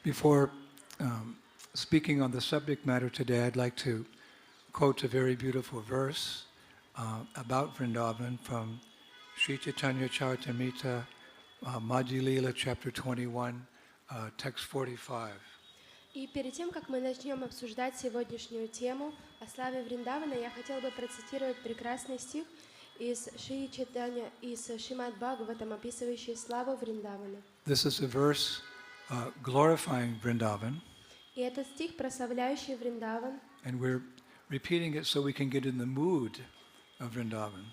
Before speaking on the subject matter today, I'd like to quote a very beautiful verse about Vrindavan from Sri Chaitanya Charitamrita, Madhya Lila, chapter 21, text 45. И перед тем, как мы начнем обсуждать сегодняшнюю тему о славе Вриндавана, я хотела бы процитировать прекрасный стих из Шри Чайтанья, из Шримад Бхагаватам, описывающий славу Вриндавана. This is a verse glorifying Vrindavan. И этот стих, прославляющий Вриндаван. And we're repeating it so we can get in the mood of Vrindavan.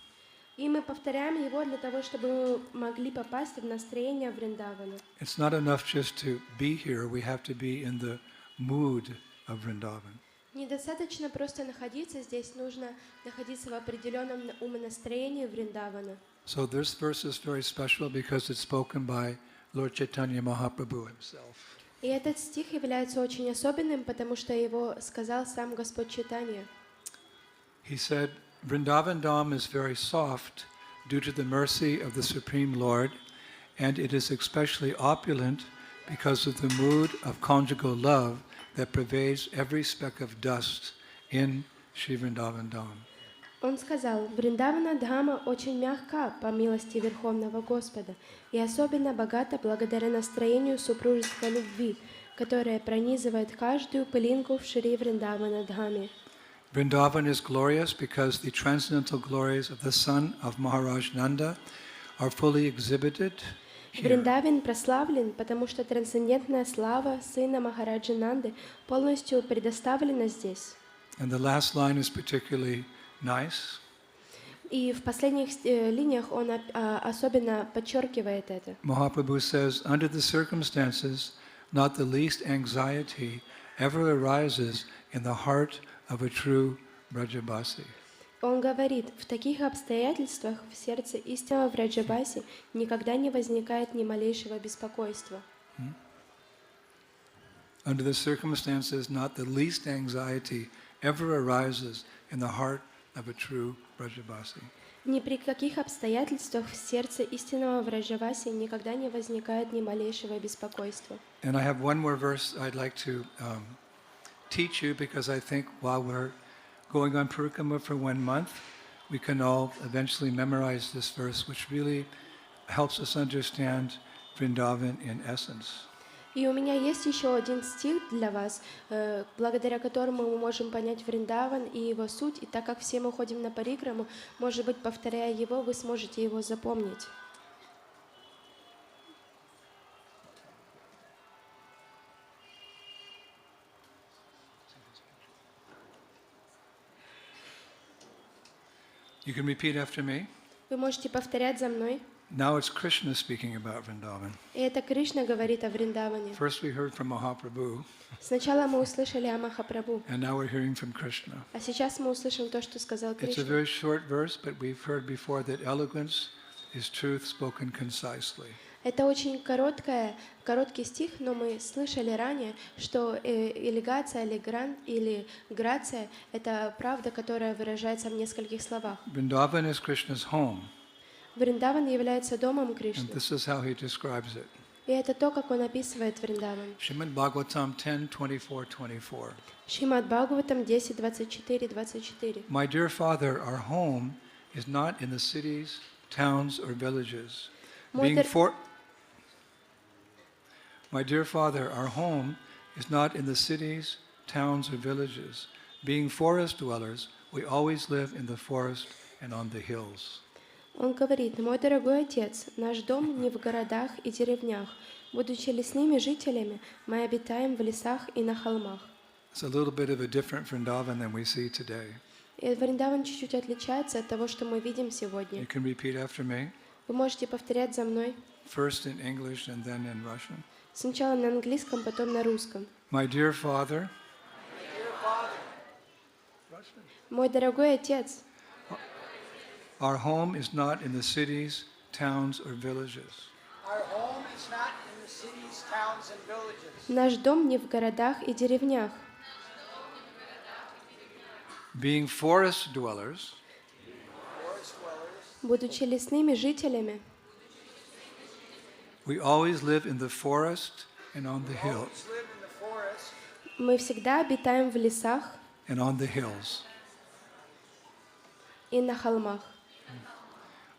И мы повторяем его для того, чтобы мы могли попасть в настроение Вриндавана. It's not enough just to be here, we have to be in the mood of Vrindavan. Недостаточно просто находиться здесь, нужно находиться в определенном умонастроении Вриндавана. So this verse is very special because it's spoken by Lord Chaitanya Mahaprabhu himself. И этот стих является очень особенным, потому что его сказал сам Господь Чайтанья. He said, Vrindavan Dham is very soft due to the mercy of the Supreme Lord, and it is especially opulent because of the mood of conjugal love that pervades every speck of dust in Shri Vrindavan Dham. Он сказал, Вриндавана Дхама очень мягка по милости Верховного Господа и особенно богата благодаря настроению супружеской любви, которая пронизывает каждую пылинку в Шри Вриндавана Дхаме. Vrindavan is glorious because the transcendental glories of the son of Maharaj Nanda are fully exhibited here. Вриндаван прославлен, потому что трансцендентная слава сына Махараджи Нанды полностью предоставлена здесь. And the last line is particularly nice. И в последних линиях он особенно подчеркивает это. Mahaprabhu says, under the circumstances, not the least anxiety ever arises in the heart of a true Brajabasi. Он говорит, в таких обстоятельствах в сердце истинного Враджабаси никогда не возникает ни малейшего беспокойства. Under the circumstances, not the least anxiety ever arises in the heart of a true Brajabasi. Ни при каких обстоятельствах в сердце истинного Враджабаси никогда не возникает ни малейшего беспокойства. And I have one more verse I'd like to teach you because I think while we're going on Parikrama for 1 month, we can all eventually memorize this verse, which really helps us understand Vrindavan in essence. И у меня есть еще один стих для вас, благодаря которому мы можем понять Вриндаван и его суть. И так как все мы ходим на Парикраму, может быть, повторяя его, вы сможете его запомнить. You can repeat after me. Вы можете повторять за мной. Now it's Krishna speaking about Vrindavan. И это Кришна говорит о Вриндаване. First we heard from Mahaprabhu, Сначала мы услышали о Махапрабху, and now we're hearing from Krishna. а сейчас мы услышим то, что сказал It's a Кришна. very short verse, but we've heard before that eloquence is truth spoken concisely. Это очень короткий стих, но мы слышали ранее, что элегация или грация — это правда, которая выражается в нескольких словах. Vrindavan is Krishna's home, Вриндаван является домом and Кришны. this is how he describes it. И это то, как он описывает Вриндаван. Srimad Bhagavatam 10:24-24. Шримад Бхагаватам 10:24-24. My dear Father, our home is not in the cities, towns, or villages. My dear Father, our home is not in the cities, towns, or villages. Being forest dwellers, we always live in the forest and on the hills. Он говорит, мой дорогой отец, наш дом не в городах и деревнях. Будучи лесными жителями, мы обитаем в лесах и на холмах. It's a little bit of a different Vrindavan than we see today. И Вриндаван чуть-чуть отличается от того, что мы видим сегодня. You can repeat after me. Вы можете повторять за мной. First in English and then in Russian. Сначала на английском, потом на русском. My dear Father, Мой дорогой отец, our home is not in the cities, towns, or villages. Our home is not in the cities, towns, and villages. наш дом не в городах и деревнях. Being forest dwellers, Будучи лесными жителями, we always live in the forest and on the hill. Always live Мы всегда обитаем в лесах and on the hills. и на холмах.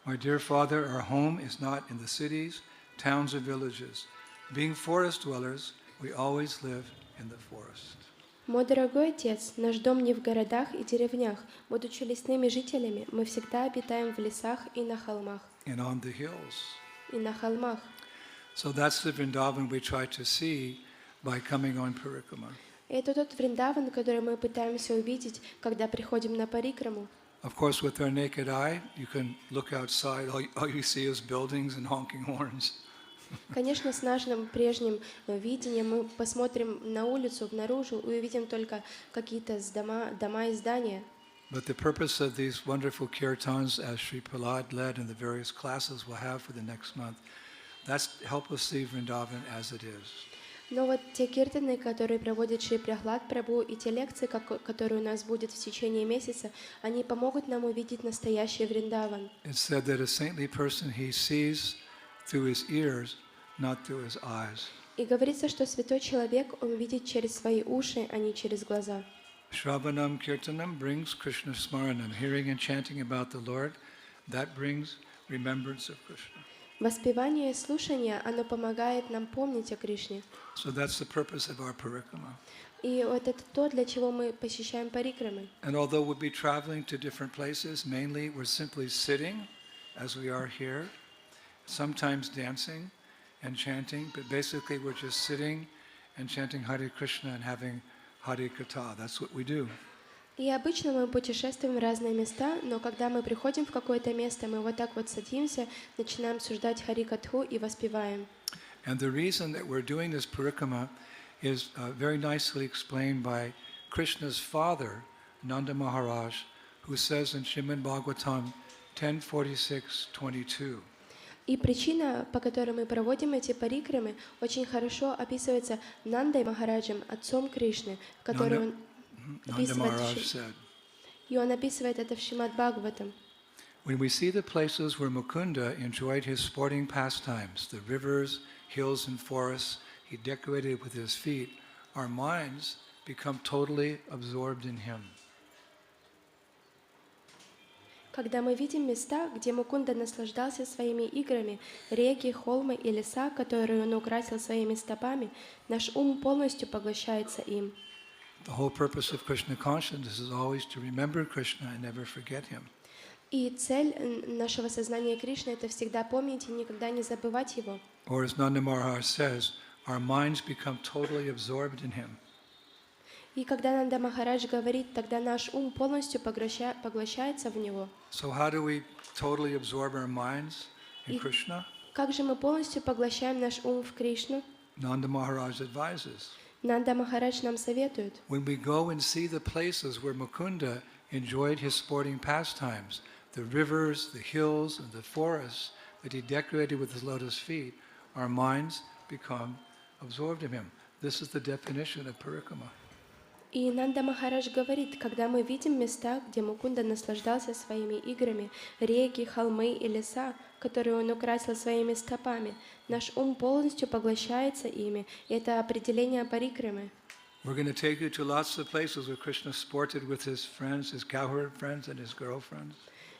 My dear Father, our home is not in the cities, towns, or villages. Being forest dwellers, we always live in the forest. Мой дорогой Отец, наш дом не в городах и деревнях. Будучи лесными жителями, мы всегда обитаем в лесах и на холмах. And on the hills. И на холмах. So that's the Vrindavan we try to see by coming on Parikrama. И это тот Вриндаван, который мы пытаемся увидеть, когда приходим на Парикраму. Of course, with our naked eye, you can look outside, all you see is buildings and honking horns. Конечно, с нашим прежним видением мы посмотрим на улицу, наружу, и увидим только какие-то дома и здания. But the purpose of these wonderful kirtans, as Sri Prahlad led in the various classes we'll have for the next month, that's to help us see Vrindavan as it is. Но вот те киртаны, которые проводит Шри Прахлад Прабху, и те лекции, которые у нас будет в течение месяца, они помогут нам увидеть настоящий Вриндаван. It's said that a saintly person, he sees through his ears, not through his eyes. И говорится, что святой человек, он видит через свои уши, а не через глаза. Shravanam Kirtanam brings Krishna Smaranam. Hearing and chanting about the Lord, that brings remembrance of Krishna. Воспевание и слушание, оно помогает нам помнить о Кришне. So that's the purpose of our Parikrama. И вот это то, для чего мы посещаем парикрамы. And although we'll be traveling to different places, mainly we're simply sitting, as we are here, sometimes dancing and chanting, but basically we're just sitting and chanting Hare Krishna and having Hare Katha. That's what we do. И обычно мы путешествуем в разные места, но когда мы приходим в какое-то место, мы вот так вот садимся, начинаем обсуждать Харикатху и воспеваем. And the reason that we're doing this parikrama is very nicely explained by Krishna's father, Nanda Maharaj, who says in Srimad Bhagavatam 10:46-22. И причина, по которой мы проводим эти парикрамы, очень хорошо описывается Нандой Махараджем, отцом Кришны, который он Nanda Maharaj said, и он описывает это в Шримад Бхагаватам. when we see the places where Mukunda enjoyed his sporting pastimes, the rivers, hills, and forests he decorated with his feet, our minds become totally absorbed in him. Когда мы видим места, где Мукунда наслаждался своими играми, реки, холмы и леса, которые он украсил своими стопами, наш ум полностью поглощается им. The whole purpose of Krishna consciousness is always to remember Krishna and never forget him. И цель нашего сознания Кришны — это всегда помнить и никогда не забывать его. Or as Nanda Maharaj says, our minds become totally absorbed in him. И когда Нанда Махарадж говорит, тогда наш ум полностью поглощается в него. So how do we totally absorb our minds in И Krishna? как же мы полностью поглощаем наш ум в Кришну? Nanda Maharaj advises. Нанда Махарадж нам советует. When we go and see the places where Mukunda enjoyed his sporting pastimes, the rivers, the hills, and the forests that he decorated with his lotus feet, our minds become absorbed in him. This is the definition of Parikrama. И Нанда Махарадж говорит, когда мы видим места, где Мукунда наслаждался своими играми, реки, холмы и леса, которые он украсил своими стопами, наш ум полностью поглощается ими. И это определение парикрамы. We're going to take you to lots of places where Krishna sported with his friends, his cowherd friends and his girlfriends.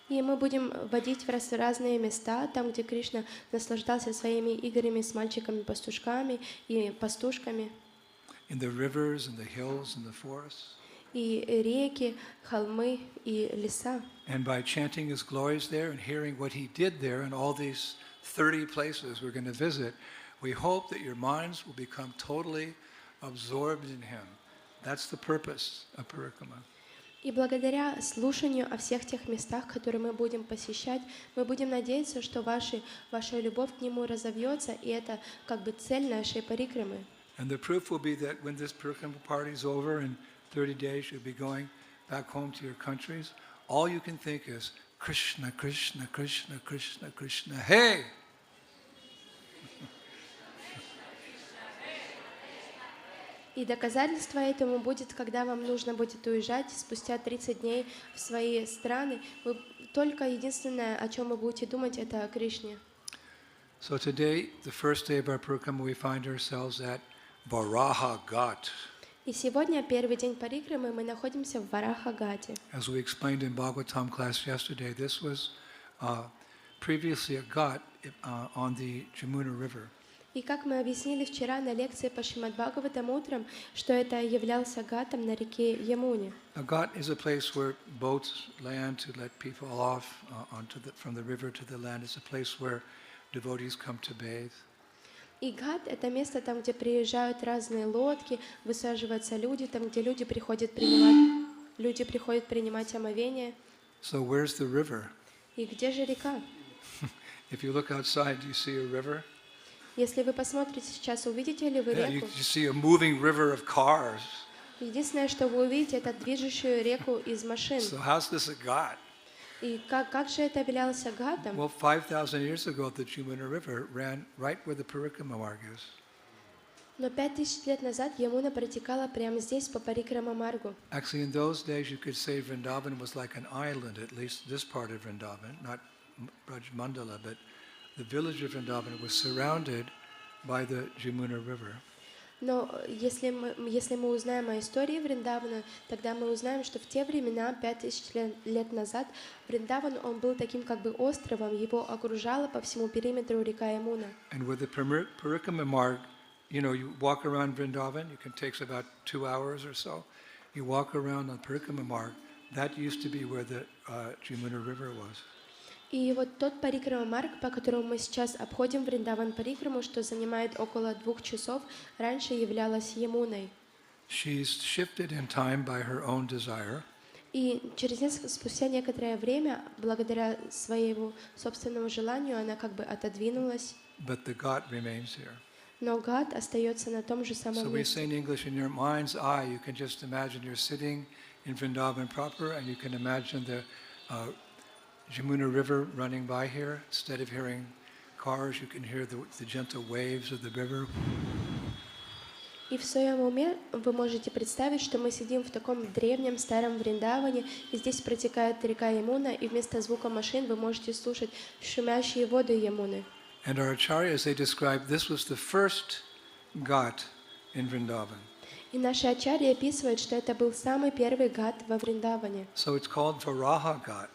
И мы будем водить в разные места, там, где Кришна наслаждался своими играми с мальчиками-пастушками и пастушками. In the rivers and the hills and the forests. И реки, холмы и леса. And by chanting his glories there and hearing what he did there in all these 30 places we're going to visit, we hope that your minds will become totally absorbed in him. That's the purpose of Parikrama. И благодаря слушанию о всех тех местах, которые мы будем посещать, мы будем надеяться, что ваша любовь к нему разовьется, и это как бы цель нашей парикрамы. And the proof will be that when this Parikrama party is over in 30 days, you'll be going back home to your countries. All you can think is Krishna, Krishna, Krishna, Krishna, Krishna, hey! И доказательство этому будет, когда вам нужно будет уезжать спустя 30 дней в свои страны. Вы только единственное, о чем вы будете думать, это о Кришне. So today, the first day of our Parikrama, we find ourselves at Varaha Ghat. И сегодня, первый день Парикрамы, мы находимся в Варахагате. As we explained in Bhagavatam class yesterday, this was previously a ghat on the Jamuna River. И как мы объяснили вчера на лекции по Шримад Бхагаватам утром, что это являлся гатом на реке Ямуне. A ghat is a place where boats land to let people off from the river to the land. It's a place where devotees come to bathe. И гат — это место там, где приезжают разные лодки, высаживаются люди, там, где люди приходят принимать омовение. So where's the river? И где же река? If you look outside, do you see a river? Если вы посмотрите сейчас, увидите ли вы Yeah, you реку? see a moving river of cars. Единственное, что вы увидите, это движущую реку из машин. So how's this a ghat? И как же это являлся гатом? Well, 5,000 years ago, the Jamuna River ran right where the Parikrama marg is. Но 5000 лет назад Ямуна протекала прямо здесь, по Парикрама Маргу. Actually, in those days, you could say Vrindavan was like an island, at least this part of Vrindavan, not Braj Mandala, but the village of Vrindavan was surrounded by the Jamuna River. Но если мы узнаем о истории Вриндавана, тогда мы узнаем, что в те времена, 5000 лет назад, Вриндаван, он был таким как бы островом, его окружала по всему периметру река Ямуна. And with the Parikrama marg, you walk around Vrindavan, it takes about 2 hours or so. You walk around on Parikrama marg, that used to be where the Jamuna River was. И вот тот Парикрама Марг, по которому мы сейчас обходим Вриндаван Парикраму, что занимает около 2 часов, раньше являлась Ямуной. She's shifted in time by her own desire. И спустя некоторое время, благодаря своему собственному желанию, она как бы отодвинулась. But the ghat remains here. Но гат остается на том же самом So we месте. say in English, in your mind's eye, you can just imagine you're sitting in Vrindavan proper, and you can imagine the Jamuna River running by here. Instead of hearing cars, you can hear the gentle waves of the river. И в своем уме вы можете представить, что мы сидим в таком древнем старом Вриндаване, и здесь протекает река Ямуна, и вместо звука машин вы можете слушать шумящие воды Ямуны. And our acharyas, they describe this was the first ghat in Vrindavan. И наши ачарьи описывают, что это был самый первый гат во Вриндаване. So it's called Varaha Ghat.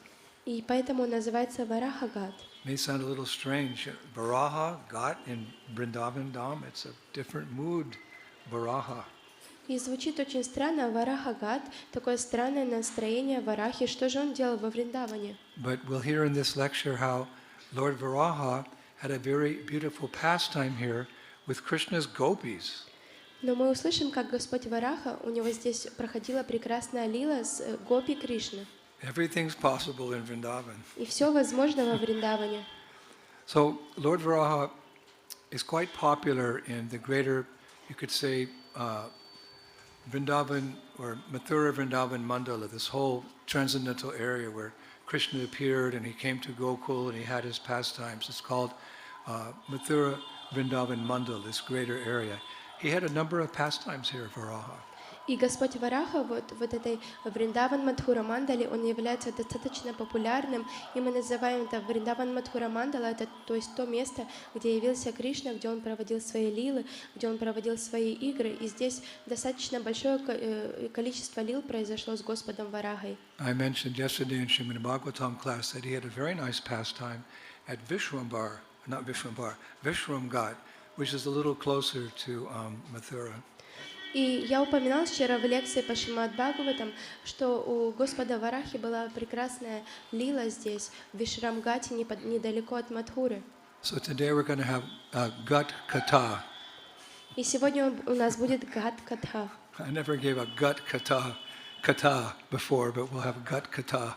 И поэтому он называется Варахагат. May sound a little strange. Varaha Ghat in Vrindavan Dham, it's a different mood. Varaha. И звучит очень странно, Варахагат, такое странное настроение Варахи. Что же он делал во Вриндаване? But we'll hear in this lecture how Lord Varaha had a very beautiful pastime here with Krishna's gopis. Но мы услышим, как Господь Вараха, у него здесь проходила прекрасная лила с гопи Кришны. Everything's possible in Vrindavan. И все возможно во Вриндаване. So Lord Varaha is quite popular in the greater, you could say, Vrindavan or Mathura Vrindavan Mandala, this whole transcendental area where Krishna appeared and he came to Gokul and he had his pastimes. It's called Mathura Vrindavan Mandal, this greater area. He had a number of pastimes here, Varaha. И Господь Вараха вот этой Вриндаван Мадхура Мандали, он является достаточно популярным, и мы называем это Вриндаван Мадхура Мандала, это то есть то место, где явился Кришна, где он проводил свои лилы, где он проводил свои игры, и здесь достаточно большое количество лил произошло с Господом Варахой. I mentioned yesterday in Srimad Bhagavatam class that he had a very nice pastime at Vishrambar, Vishramghat, which is a little closer to Mathura. И я упоминал вчера в лекции по Шримад Бхагаватам, что у Господа Варахи была прекрасная лила здесь, в Вишрамгате, недалеко от Мадхуры. So today we're going to have Ghat Katha. И сегодня у нас будет Гат Катха. I never gave a Ghat Katha before, but we'll have Ghat Katha.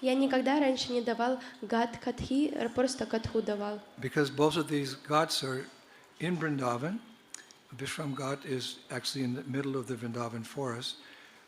Я никогда раньше не давал Гат Катхи, просто Катху давал. Because both of these Ghats are in Vrindavan. Vishram Ghat is actually in the middle of the Vrindavan forest.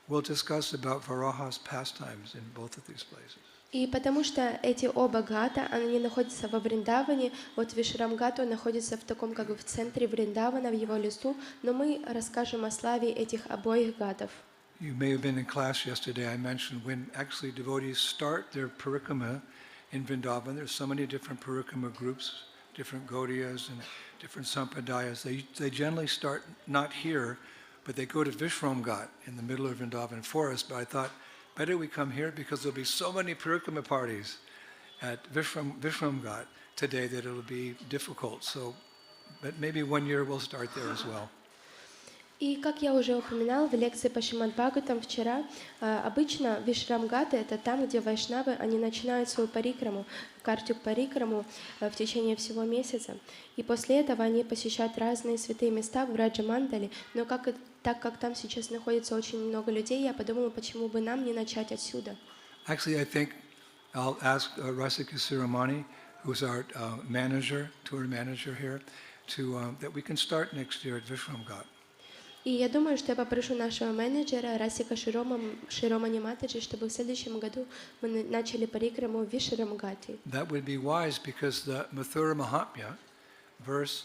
We'll discuss about Varaha's pastimes in both of these places. И потому что эти оба гата, они находятся во Вриндаване, вот Вишрамгат, он находится в таком как бы в центре Вриндавана, в его лесу, но мы расскажем о славе этих обоих гатов. You may have been in class yesterday. I mentioned when actually devotees start their parikrama in Vrindavan, there's so many different parikrama groups, different gaudiyas and different sampradayas. They generally start not here, but they go to Vishramghat in the middle of Vrindavan forest. But I thought, better we come here because there'll be so many Parikrama parties at Vishramghat today that it'll be difficult. So, but maybe one year we'll start there as well. И, как я уже упоминал в лекции по Шримад Бхагаватам вчера, обычно Вишрамгаты — это там, где вайшнавы, они начинают свою парикраму, Картик Парикраму в течение всего месяца. И после этого они посещают разные святые места в Раджа-мандале. Но так как там сейчас находится очень много людей, я подумала, почему бы нам не начать отсюда. Actually, I think I'll ask Rasika Siramani, who's our tour manager here, that we can start next year at Vishramghat. И я думаю, что я попрошу нашего менеджера Расика Широмани Матаджи, чтобы в следующем году мы начали парикраму в Вишрамгате. That would be wise because the Mathura Mahatmya, verse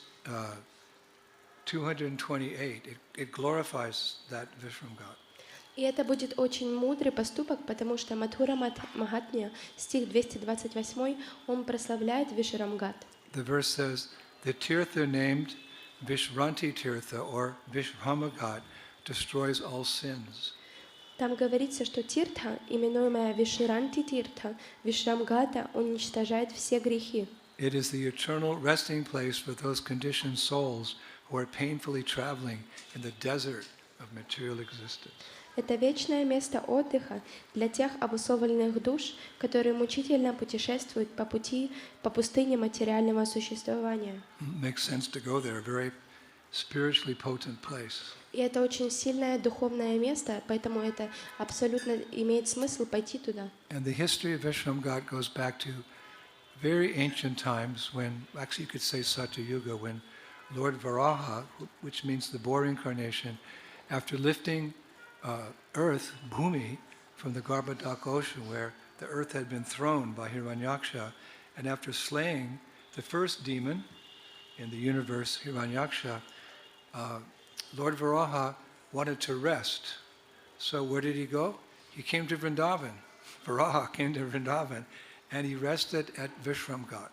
228, it glorifies that Vishramghat. И это будет очень мудрый поступок, потому что Мадхура Махатмья, стих 228, он прославляет Вишрамгат. The verse says, the tirtha named Vishranti Tirtha or Vishramaghat destroys all sins. Там говорится, что Тиртха, именуемая Вишранти Тиртха, Вишрамгата, уничтожает все грехи. It is the eternal resting place for those conditioned souls who are painfully traveling in the desert of material existence. Это вечное место отдыха для тех обусловленных душ, которые мучительно путешествуют по пустыне материального существования. Makes sense to go there, a very spiritually potent place. И это очень сильное духовное место, поэтому это абсолютно имеет смысл пойти туда. And the history of Vishramghat goes back to very ancient times when, actually you could say Satya Yuga, when Lord Varaha, which means the boar incarnation, after lifting earth, Bhumi, from the Garbhodak ocean where the earth had been thrown by Hiranyaksha, and after slaying the first demon in the universe, Hiranyaksha, Lord Varaha wanted to rest. So where did he go? He came to Vrindavan. Varaha came to Vrindavan, and he rested at Vishramghat.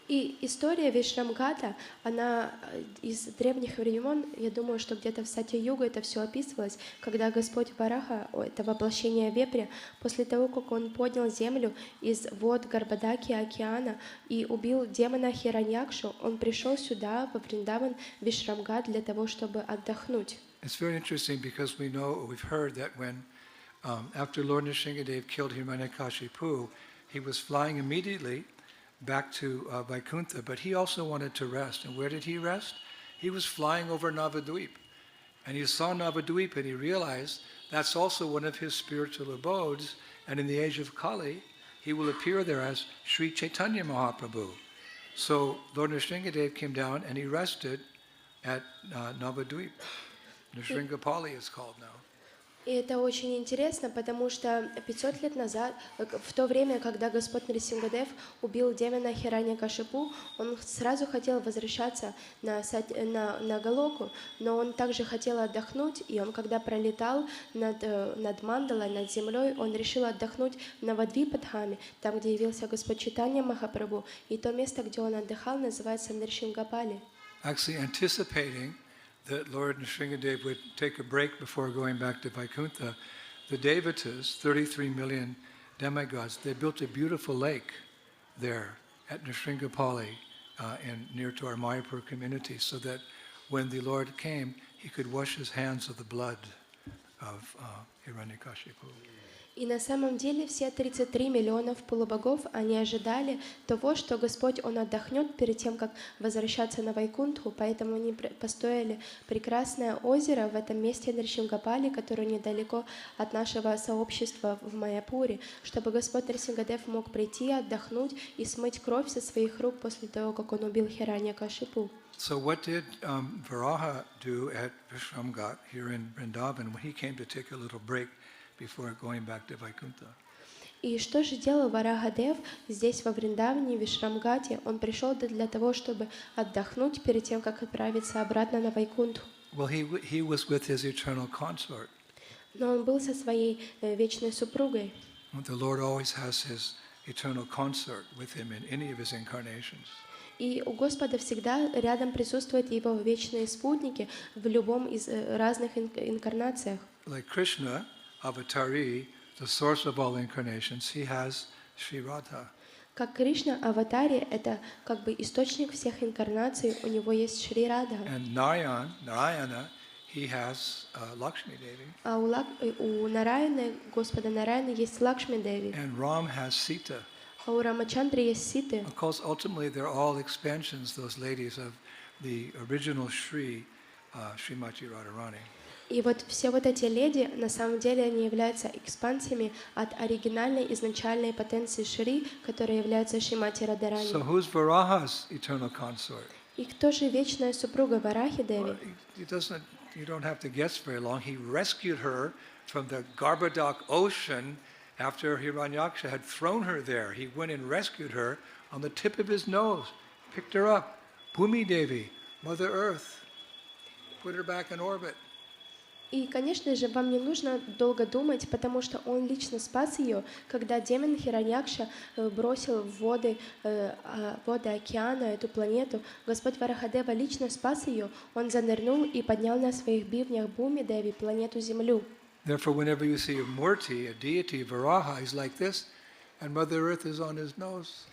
И история Вишрамгата, она из древних времен, я думаю, что где-то в Сатья-югу это все описывалось, когда Господь Вараха, это воплощение вепря, после того, как он поднял землю из вод Гарбадаки океана и убил демона Хираньякшу, он пришел сюда, во Вриндаван, Вишрамгат, для того, чтобы отдохнуть. It's very interesting because we've heard that when, after Lord Nrsingadev killed Hiranyakashipu, he was flying immediately back to Vaikuntha, but he also wanted to rest. And where did he rest? He was flying over Navadvip. And he saw Navadvip and he realized that's also one of his spiritual abodes. And in the age of Kali, he will appear there as Sri Chaitanya Mahaprabhu. So Lord Nrsingadev came down and he rested at Navadvip. Nrsiнгapali is called now. И это очень интересно, потому что 500 лет назад, в то время, когда Господь Нрисингадев убил демона Хираньякашипу, он сразу хотел возвращаться на Галоку, но он также хотел отдохнуть, и он, когда пролетал над Мандалой, над землей, он решил отдохнуть на Навадвипадхаме, там, где явился Господь Чайтанья Махапрабху, и то место, где он отдыхал, называется Нрсингапали. Actually anticipating that Lord Nrsingadev would take a break before going back to Vaikuntha, the Devatas, 33 million demigods, they built a beautiful lake there at Nrsiнгapali near to our Mayapur community so that when the Lord came, he could wash his hands of the blood of Hiranyakashipu. И на самом деле все 33 миллионов полубогов, они ожидали того, что Господь, Он отдохнет перед тем, как возвращаться на Вайкунтху, поэтому они построили прекрасное озеро в этом месте Нрсингапали, которое недалеко от нашего сообщества в Майяпуре, чтобы Господь Нрсингадев мог прийти, отдохнуть и смыть кровь со своих рук после того, как он убил Хираньякашипу. So what did Varaha do at Vishramghat here in Vrindavan when he came to take a little break before going back to Vaikuntha? И что же делал Варахадев здесь, во Вриндаване, в Вишрамгате? Он пришел для того, чтобы отдохнуть перед тем, как отправиться обратно на Вайкунтху. Well, he was with his eternal consort. Но он был со своей вечной супругой. The Lord always has his eternal consort with him in any of his incarnations. И у Господа всегда рядом присутствуют Его вечные спутники в любом из разных инкарнациях. Like Krishna, Avatari, the source of all incarnations, he has Sri Radha. Как Кришна, аватаре, это как бы источник всех инкарнаций, у него есть Шри Радха. And Narayana, he has Lakshmi Devi. А у Нараяны, Господа Нараяны, есть Лакшми Деви. And Ram has Sita. А у Рамачандры есть Ситы. Of course, ultimately, they're all expansions, those ladies, of the original Srimati Radharani. И вот все вот эти леди, на самом деле, они являются экспансиями от оригинальной, изначальной потенции Шри, которая является Шримати Радharani. So who's Varaha's eternal consort? И кто же вечная супруга Варахи Деви? You don't have to guess very long. He rescued her from the Garbhodak ocean after Hiranyaksha had thrown her there. He went and rescued her on the tip of his nose, picked her up. Bhumi Devi, Mother Earth, put her back in orbit. И, конечно же, вам не нужно долго думать, потому что он лично спас ее, когда демон Хираньякша бросил в воды океана эту планету. Господь Варахадева лично спас ее, он занырнул и поднял на своих бивнях Бхуми Деви, планету Землю. Therefore, whenever you see a Murti, a deity, Varaha, he's like this, and Mother Earth is on his nose.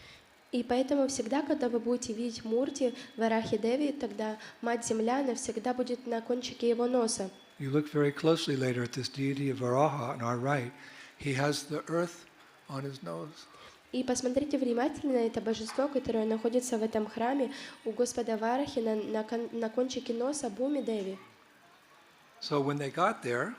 И поэтому всегда, когда вы будете видеть Мурти, Варахи Деви, тогда Мать Земля навсегда будет на кончике его носа. You look very closely later at this deity of Varaha on our right. He has the earth on his nose. И посмотрите внимательно на это божество, которое находится в этом храме у Господа Варахи на кончике носа Бхуми Деви. So when they got there,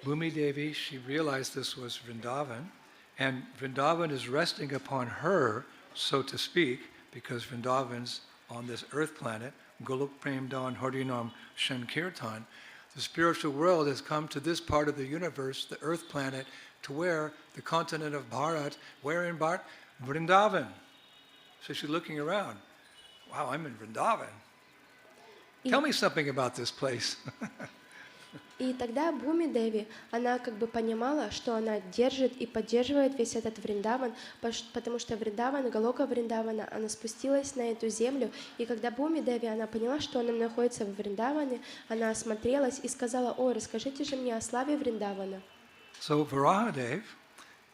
Bhumi Devi, she realized this was Vrindavan, and Vrindavan is resting upon her, so to speak, because Vrindavan's on this earth planet, Golok Prem Dan Harinam Shankirtan. The spiritual world has come to this part of the universe, the earth planet, to where the continent of Bharat, where in Bharat? Vrindavan. So she's looking around. Wow, I'm in Vrindavan. Tell me something about this place. И тогда Бхуми Деви, она как бы понимала, что она держит и поддерживает весь этот Вриндаван, потому что Вриндаван, Галока Вриндавана, она спустилась на эту землю, и когда Бхуми Деви, она поняла, что она находится в Вриндаване, она осмотрелась и сказала: «О, расскажите же мне о славе Вриндавана». So Varahadev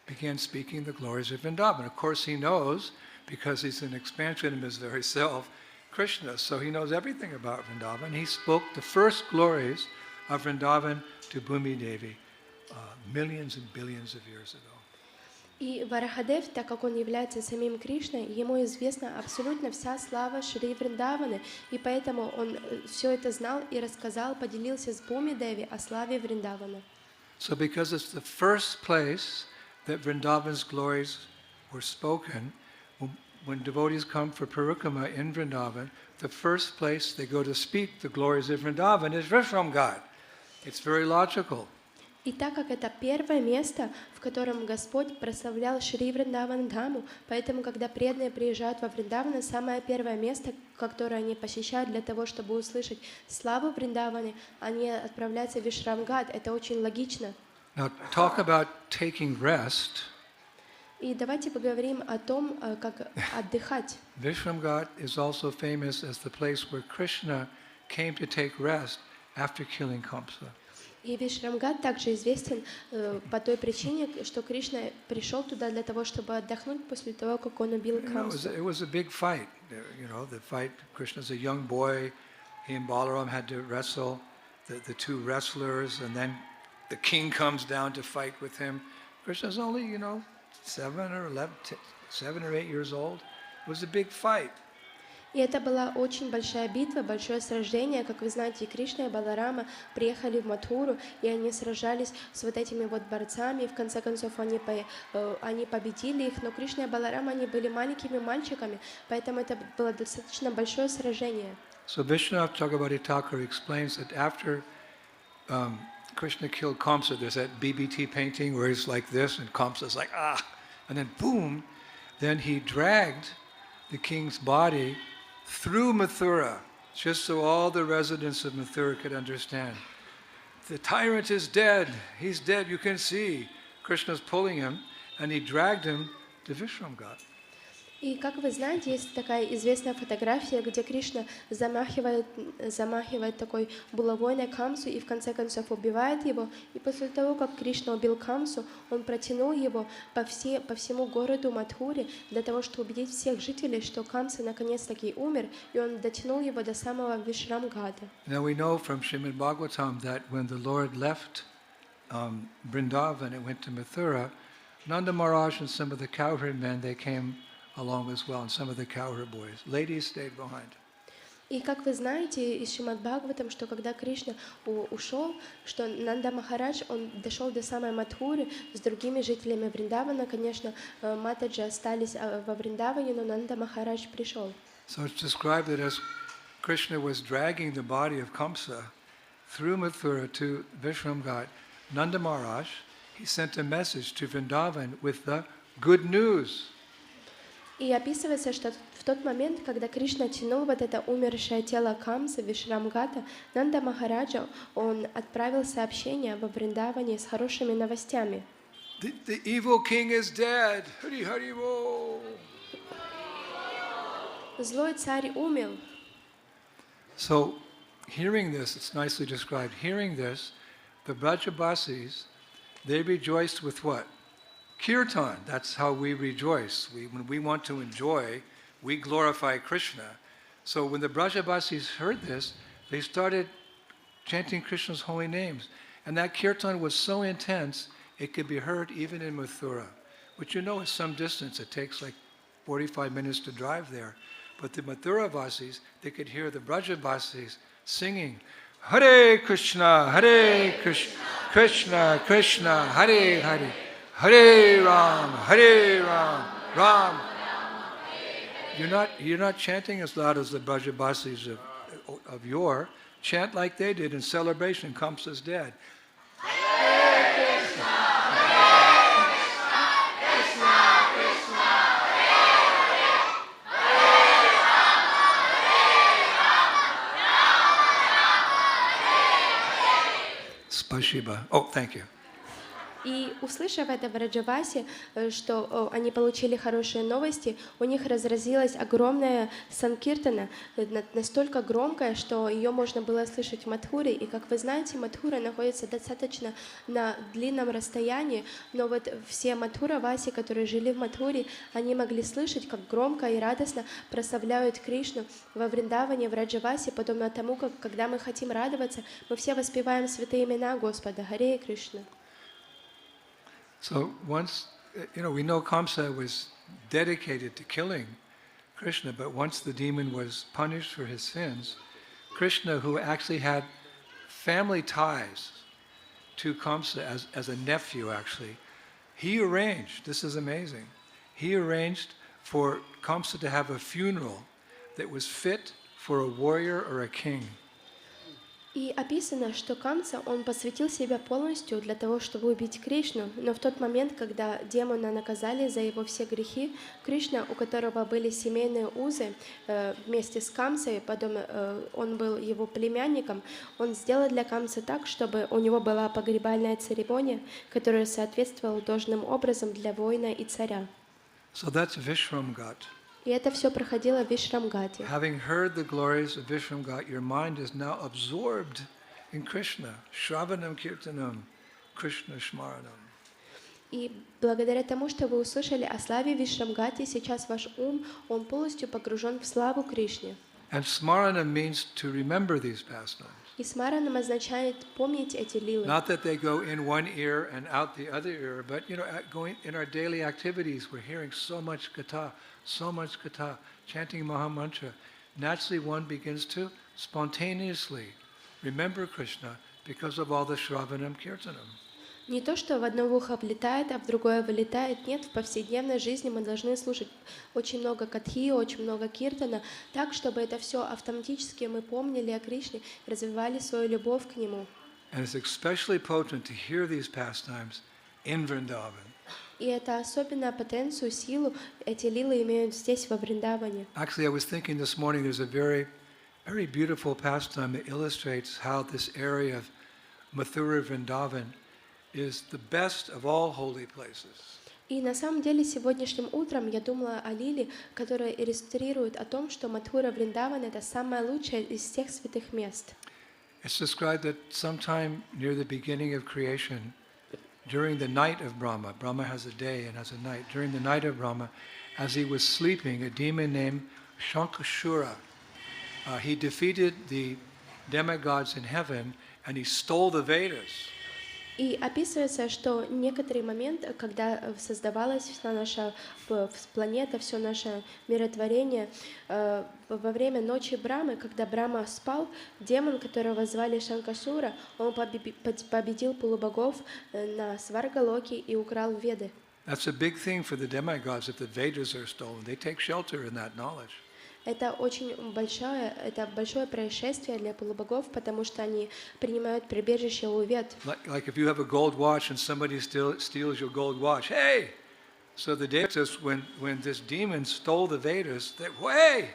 began speaking the glories of Vrindavan. Of course he knows, because he's an expansion of his very self, Krishna, so he knows everything about Vrindavan. He spoke the first glories of Vrindavan to Bhumi Devi millions and billions of years ago. И Варахадев, так как он является самим Кришной, ему известна абсолютно вся слава Шри Вриндаваны, и поэтому он все это знал и рассказал, поделился с Бхуми Деви о славе Вриндавана. So because it's the first place that Vrindavan's glories were spoken, when devotees come for Parikrama in Vrindavan, the first place they go to speak the glories of Vrindavan is Vishramghat. It's very logical. И так как это первое место, в котором Господь прославлял Шри Вриндаван Дхаму, поэтому, когда преданные приезжают во Вриндаван, самое первое место, которое они посещают для того, чтобы услышать славу Вриндаваны, они отправляются в Вишрамгат. Это очень логично. Now talk about taking rest. И давайте поговорим о том, как отдыхать. Vishramghat is also famous as the place where Krishna came to take rest after killing Kamsa. И Вишрамгат также известен по той причине, что Кришна пришел туда для того, чтобы отдохнуть после того, как он убил Камсу. It was a big fight. The fight. Krishna's a young boy. He and Balaram had to wrestle, the two wrestlers, and then the king comes down to fight with him. Krishna's only, 7 or 8 years old. It was a big fight. И это была очень большая битва, большое сражение. Как вы знаете, Кришна и Баларама приехали в Мадхуру, и они сражались с вот этими вот борцами. И в конце концов они победили их, но Кришна и Баларама, они были маленькими мальчиками, поэтому это было достаточно большое сражение. So Vishwanath Chakravarti Thakur explains that after Krishna killed Kamsa, there's that BBT painting where he's like this, and Kamsa's like, ah, and then boom, then he dragged the king's body through Mathura, just so all the residents of Mathura could understand. The tyrant is dead. He's dead, you can see. Krishna's pulling him, and he dragged him to Vishramghat. И как вы знаете, есть такая известная фотография, где Кришна замахивает такой булавой на Камсу и в конце концов убивает его. И после того, как Кришна убил Камсу, он протянул его по всему городу Мадхури для того, чтобы убедить всех жителей, что Камса наконец-таки умер, и он дотянул его до самого Вишрамгата. Now we know from Srimad Bhagavatam that when the Lord left Vrindavan and went to Mathura, Nanda Maharaj and some of the cowherd men, they came along as well, and some of the cowherd boys. Ladies stayed behind. И как вы знаете из Шримад Бхагаватам, что когда Кришна ушел, что Нанда Махарадж, он дошел до самой Мадхуры с другими жителями Вриндавана. Конечно, Матаджи остались во Вриндаване, но Нанда Махарадж пришел. So it's described that as Krishna was dragging the body of Kamsa through Mathura to Vishramghat, Nanda Maharaj, he sent a message to Vrindavan with the good news. И описывается, что в тот момент, когда Кришна тянул вот это умершее тело Камсы, Вишрамгата, Нанда Махараджа, он отправил сообщение во Вриндаване с хорошими новостями. The evil king is dead. Hari Hari Bo. Злой царь умер. So, hearing this, it's nicely described. Hearing this, the Brajabasis, they rejoiced with what? Kirtan. That's how we rejoice. When we want to enjoy, we glorify Krishna. So when the Brajabasis heard this, they started chanting Krishna's holy names. And that kirtan was so intense, it could be heard even in Mathura, which you know is some distance. It takes like 45 minutes to drive there. But the Mathura Vasis, they could hear the Brajabasis singing, Hare Krishna, Krishna Krishna, Hare Hare, Hare Ram, Ram. You're not chanting as loud as the Brajabasis of yore. Chant like they did in celebration. Kamsa's dead. Spasiba. Oh, thank you. И услышав это в Раджавасе, что они получили хорошие новости, у них разразилась огромная санкиртана, настолько громкая, что ее можно было слышать в Мадхуре. И, как вы знаете, Мадхура находится достаточно на длинном расстоянии, но вот все Мадхура-васи, которые жили в Мадхуре, они могли слышать, как громко и радостно прославляют Кришну во Вриндаване, в Раджавасе, подобно тому, как когда мы хотим радоваться, мы все воспеваем святые имена Господа, Харе Кришна. So once, we know Kamsa was dedicated to killing Krishna, but once the demon was punished for his sins, Krishna, who actually had family ties to Kamsa as a nephew actually, he arranged, this is amazing, he arranged for Kamsa to have a funeral that was fit for a warrior or a king. И описано, что Камса, он посвятил себя полностью для того, чтобы убить Кришну, но в тот момент, когда демона наказали за его все грехи, Кришна, у которого были семейные узы, вместе с Камсой, потом он был его племянником, он сделал для Камсы так, чтобы у него была погребальная церемония, которая соответствовала должным образом для воина и царя. So that's Vishramghat. И это все проходило в Вишрамгате. Having heard the glories of Vishramghat, your mind is now absorbed in Krishna. Shravanam Kirtanam, Krishna Shmaranam. И благодаря тому, что вы услышали о славе Вишрамгати, сейчас ваш ум, он полностью погружен в славу Кришне. And Smaranam means to remember these pastimes. И смаранам означает помнить эти лилы. Not that they go in one ear and out the other ear, but going in our daily activities, we're hearing so much katha, chanting Mahamantra. Naturally, one begins to spontaneously remember Krishna because of all the Shravanam Kirtanam. Не то, что в одно ухо влетает, а в другое вылетает. Нет, в повседневной жизни мы должны слушать очень много катхи, очень много киртана, так, чтобы это все автоматически мы помнили о Кришне, развивали свою любовь к Нему. And it's especially potent to hear these pastimes in Vrindavan. И это особенно потенцию, силу эти лилы имеют здесь, во Вриндаване. Actually, I was thinking this morning, there's a very, very beautiful pastime that illustrates how this area of Mathura Vrindavan is the best of all holy places. И на самом деле сегодняшним утром я думала о лиле, которая иллюстрирует о том, что Мадхура Вриндаван — это самое лучшее из всех святых мест. It's described that sometime near the beginning of creation, during the night of Brahma, Brahma has a day and has a night, during the night of Brahma, as he was sleeping, a demon named Shankashura, he defeated the demigods in heaven and he stole the Vedas. И описывается, что некоторый момент, когда создавалась вся наша планета, все наше миротворение, во время ночи Брамы, когда Брама спал, демон, которого звали Шанкасура, он победил полубогов на Сваргалоке и украл Веды. That's a big thing for the demigods if the Vedas are stolen. They take shelter in that knowledge. Это большое происшествие для полубогов, потому что они принимают прибежище у Вед. Like if you have a gold watch and somebody steals your gold watch, hey! So the Devas, when this demon stole the Vedas, they, hey!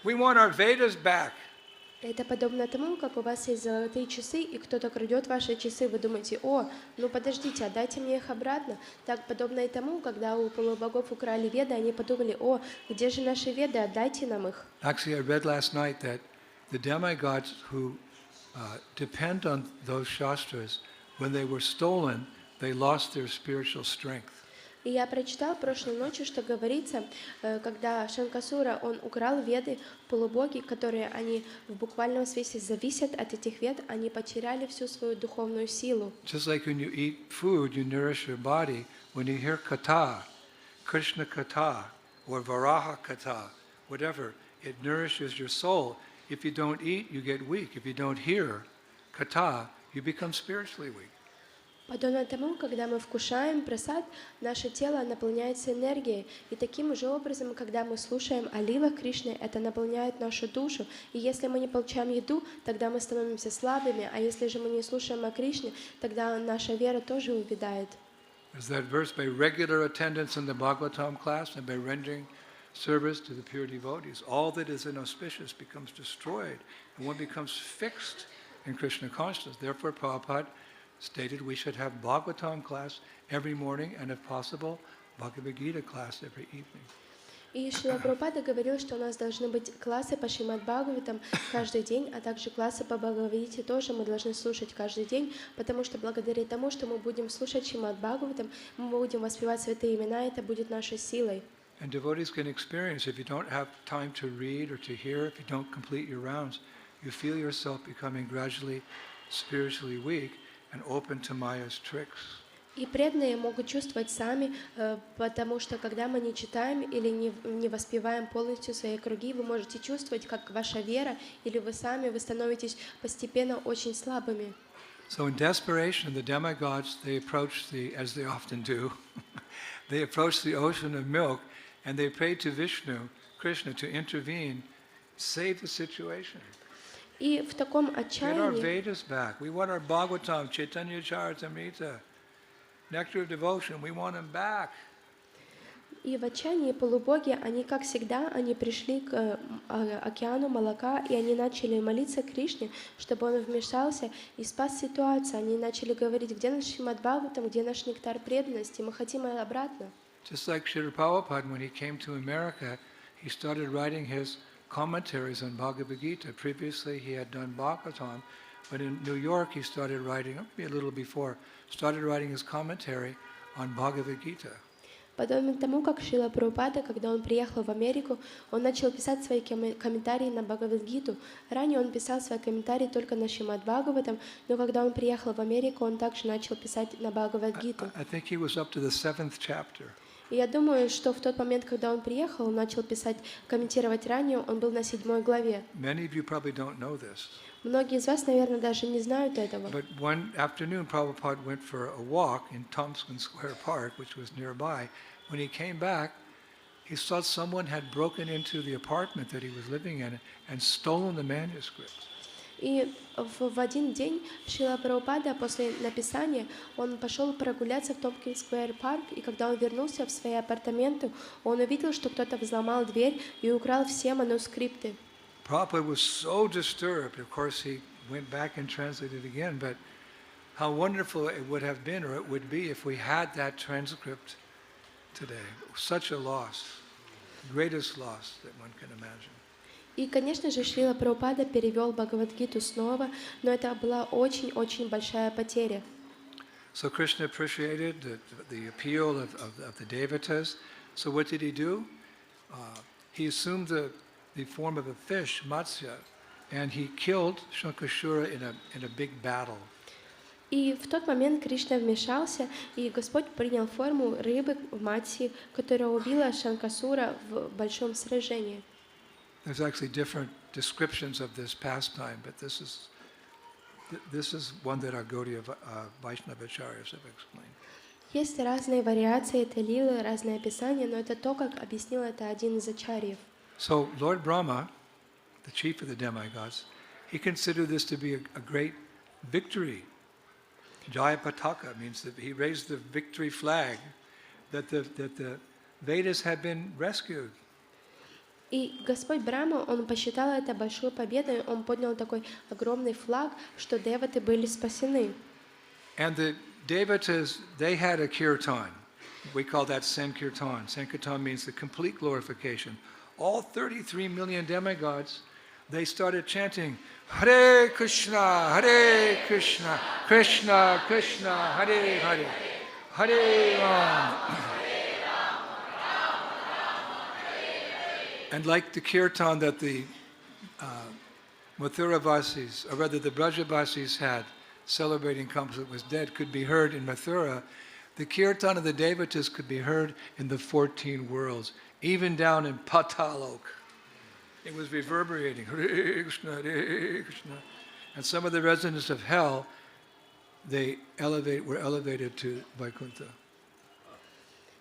We want our Vedas back. Это подобно тому, как у вас есть золотые часы, и кто-то крадет ваши часы, вы думаете: о, ну подождите, отдайте мне их обратно. Так подобно и тому, когда у полубогов украли Веды, они подумали: о, где же наши Веды, отдайте нам их. Actually, I read last night that the demigods who depend on those shastras, when they were stolen, they lost their spiritual strength. И я прочитал прошлой ночью, что говорится, когда Шанкасура, он украл Веды, полубоги, которые они в буквальном смысле зависят от этих Вед, они потеряли всю свою духовную силу. Just like when you eat food, you nourish your body. When you hear katha, Krishna katha, or Varaha katha, whatever, it nourishes your soul. If you don't eat, you get weak. If you don't hear katha, you become spiritually weak. Подобно тому, когда мы вкушаем прасад, наше тело наполняется энергией. И таким же образом, когда мы слушаем о лилах Кришны, это наполняет нашу душу. И если мы не получаем еду, тогда мы становимся слабыми. А если же мы не слушаем о Кришне, тогда наша вера тоже увядает. As that verse, by regular attendance in the Bhagavatam class and by rendering service to the pure devotees, all that is inauspicious becomes destroyed, and one becomes fixed in Krishna consciousness. Therefore, Prabhupada stated we should have Bhagavatam class every morning and, if possible, Bhagavad Gita class every evening. И Шрила Прабхупада говорил, что у нас должны быть классы по Шримад Бхагаватам каждый день, а также классы по Бхагавадгите тоже мы должны слушать каждый день, потому что благодаря тому, что мы будем слушать Шримад Бхагаватам, мы будем воспевать святые имена, это будет нашей силой. And devotees can experience, if you don't have time to read or to hear, if you don't complete your rounds, you feel yourself becoming gradually spiritually weak and open to Maya's tricks. И преданные могут чувствовать сами, потому что когда мы не читаем или не воспеваем полностью свои круги, вы можете чувствовать, как ваша вера или вы сами, вы становитесь постепенно очень слабыми. So in desperation, the demigods, they approach as they often do, they approach the ocean of milk and they pray to Vishnu, Krishna, to intervene, save the situation. И в таком Get our отчаянии Vedas back. We want our Bhagavatam, Chaitanya Charitamrita, Nectar of Devotion. We want them back. И в отчаянии полубоги, они, как всегда, они пришли к океану молока, и они начали молиться Кришне, чтобы он вмешался и спас ситуацию. Они начали говорить: где наш Шримад Бхагаватам, где наш нектар преданности, мы хотим обратно. Just like Srila Prabhupada, when he came to America, he started writing his commentaries on Bhagavad Gita. Previously, he had done Bhagavatam, but in New York, he started writing, maybe a little before, started writing his commentary on Bhagavad Gita. Подобно тому, как Шрила Прабхупада, когда он приехал в Америку, он начал писать свои комментарии на Бхагавад-гиту. Ранее он писал свои комментарии только на Шримад Бхагаватам, но когда он приехал в Америку, он также начал писать на Бхагавад-гиту. I think he was up to the 7th chapter. И я думаю, что в тот момент, когда он приехал, он начал писать, комментировать ранее, он был на 7 главе. Many of you probably don't know this. Многие из вас, наверное, даже не знают этого. But one afternoon, Prabhupada went for a walk in Tompkins Square Park, which was nearby. When he came back, he saw someone had broken into the apartment that he was living in and stolen the manuscript. И в один день Шрила Прабхупада после написания, он пошел прогуляться в Томпкинс-сквер парк, и когда он вернулся в свои апартаменты, он увидел, что кто-то взломал дверь и украл все манускрипты. Prabhupada was so disturbed. Of course, he went back and translated again, but how wonderful it would have been, or it would be, if we had that transcript today. Such a loss, greatest loss that one can imagine. И, конечно же, Шрила Прабхупада перевел Бхагавад-гиту снова, но это была очень-очень большая потеря. So Krishna appreciated the appeal of the devatas. So what did he do? He assumed the form of a fish, Matsya, and he killed Shankashura in a big battle. И в тот момент Кришна вмешался, и Господь принял форму рыбы Матси, которая убила Шанкасура в большом сражении. There's actually different descriptions of this pastime, but this is one that our Gaudiya Vaishnavacharyas have explained. Есть разные вариации этой лилы, разные описания, но это то, как объяснил это один из ачарьев. So Lord Brahma, the chief of the demigods, he considered this to be a great victory. Jaya Pataka means that he raised the victory flag, that the Vedas had been rescued. И Господь Брахма, он посчитал это большой победой, он поднял такой огромный флаг, что деваты были спасены. And the devatas, they had a kirtan. We call that Sankirtan. Sankirtan means the complete glorification. All 33 million demigods, they started chanting, Hare Krishna, Krishna Krishna, Hare Hare, Hare Ram. And like the kirtan that the Mathuravasis, or rather the Brajavasis had, celebrating Kamsa was dead, could be heard in Mathura, the kirtan of the devatas could be heard in the 14 worlds, even down in Patalok. It was reverberating, Hare Krishna, Hare Krishna. And some of the residents of hell, were elevated to Vaikuntha.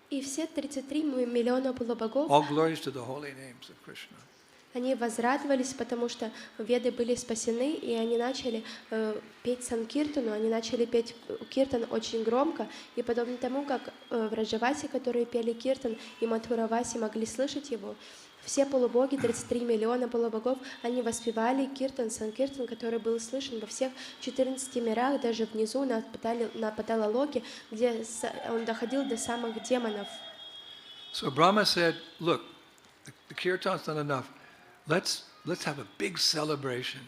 И все 33 миллиона полубогов, All glories to the holy names of Krishna. они возрадовались, потому что веды были спасены, и они начали петь санкиртану, они начали петь киртан очень громко, и подобно тому, как в Раджавасе, которые пели киртан, и Матхураваси могли слышать его, все полубоги, 33 миллиона полубогов, они воспевали киртан, санкиртан, который был слышен во всех 14 мирах, даже внизу на Паталалоке, где он доходил до самых демонов. So Brahma said, look, the kirtan's not enough. Let's have a big celebration.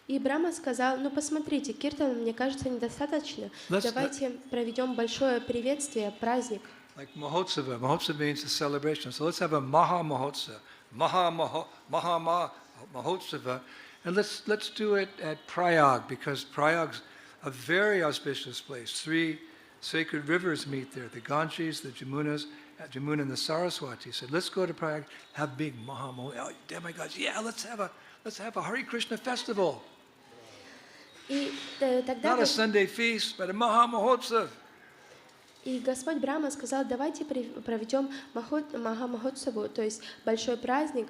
И Брахма сказал, ну посмотрите, киртан, мне кажется, недостаточно. Давайте проведем большое приветствие, праздник. Like Mahotsava. Mahotsava means a celebration. So let's have a Maha Mahotsava. Mahotsava. And let's do it at Prayag, because Prayag's a very auspicious place. 3 sacred rivers meet there, the Ganges, the Jamuna and the Saraswati. Said, let's go to Prayag, have big Maha Mahotsava. Demigods, yeah, let's have a Hare Krishna festival. Not a Sunday feast, but a Maha Mahotsava. И Господь Брахма сказал, давайте проведем Маха Махотсаву, то есть большой праздник.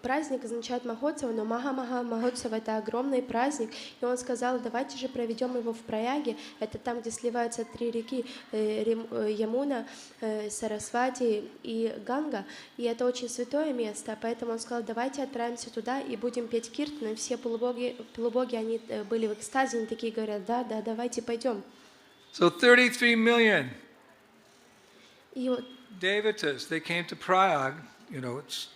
Праздник означает Махотсава, но Маха Махотсава — это огромный праздник. И он сказал, давайте же проведем его в Праяге. Это там, где сливаются 3 реки, Ямуна, Сарасвати и Ганга. И это очень святое место, поэтому он сказал, давайте отправимся туда и будем петь киртан. И все полубоги, они были в экстазе, они такие говорят, да, давайте пойдем. So 33 million. И вот Devatas, they came to Prayag, it's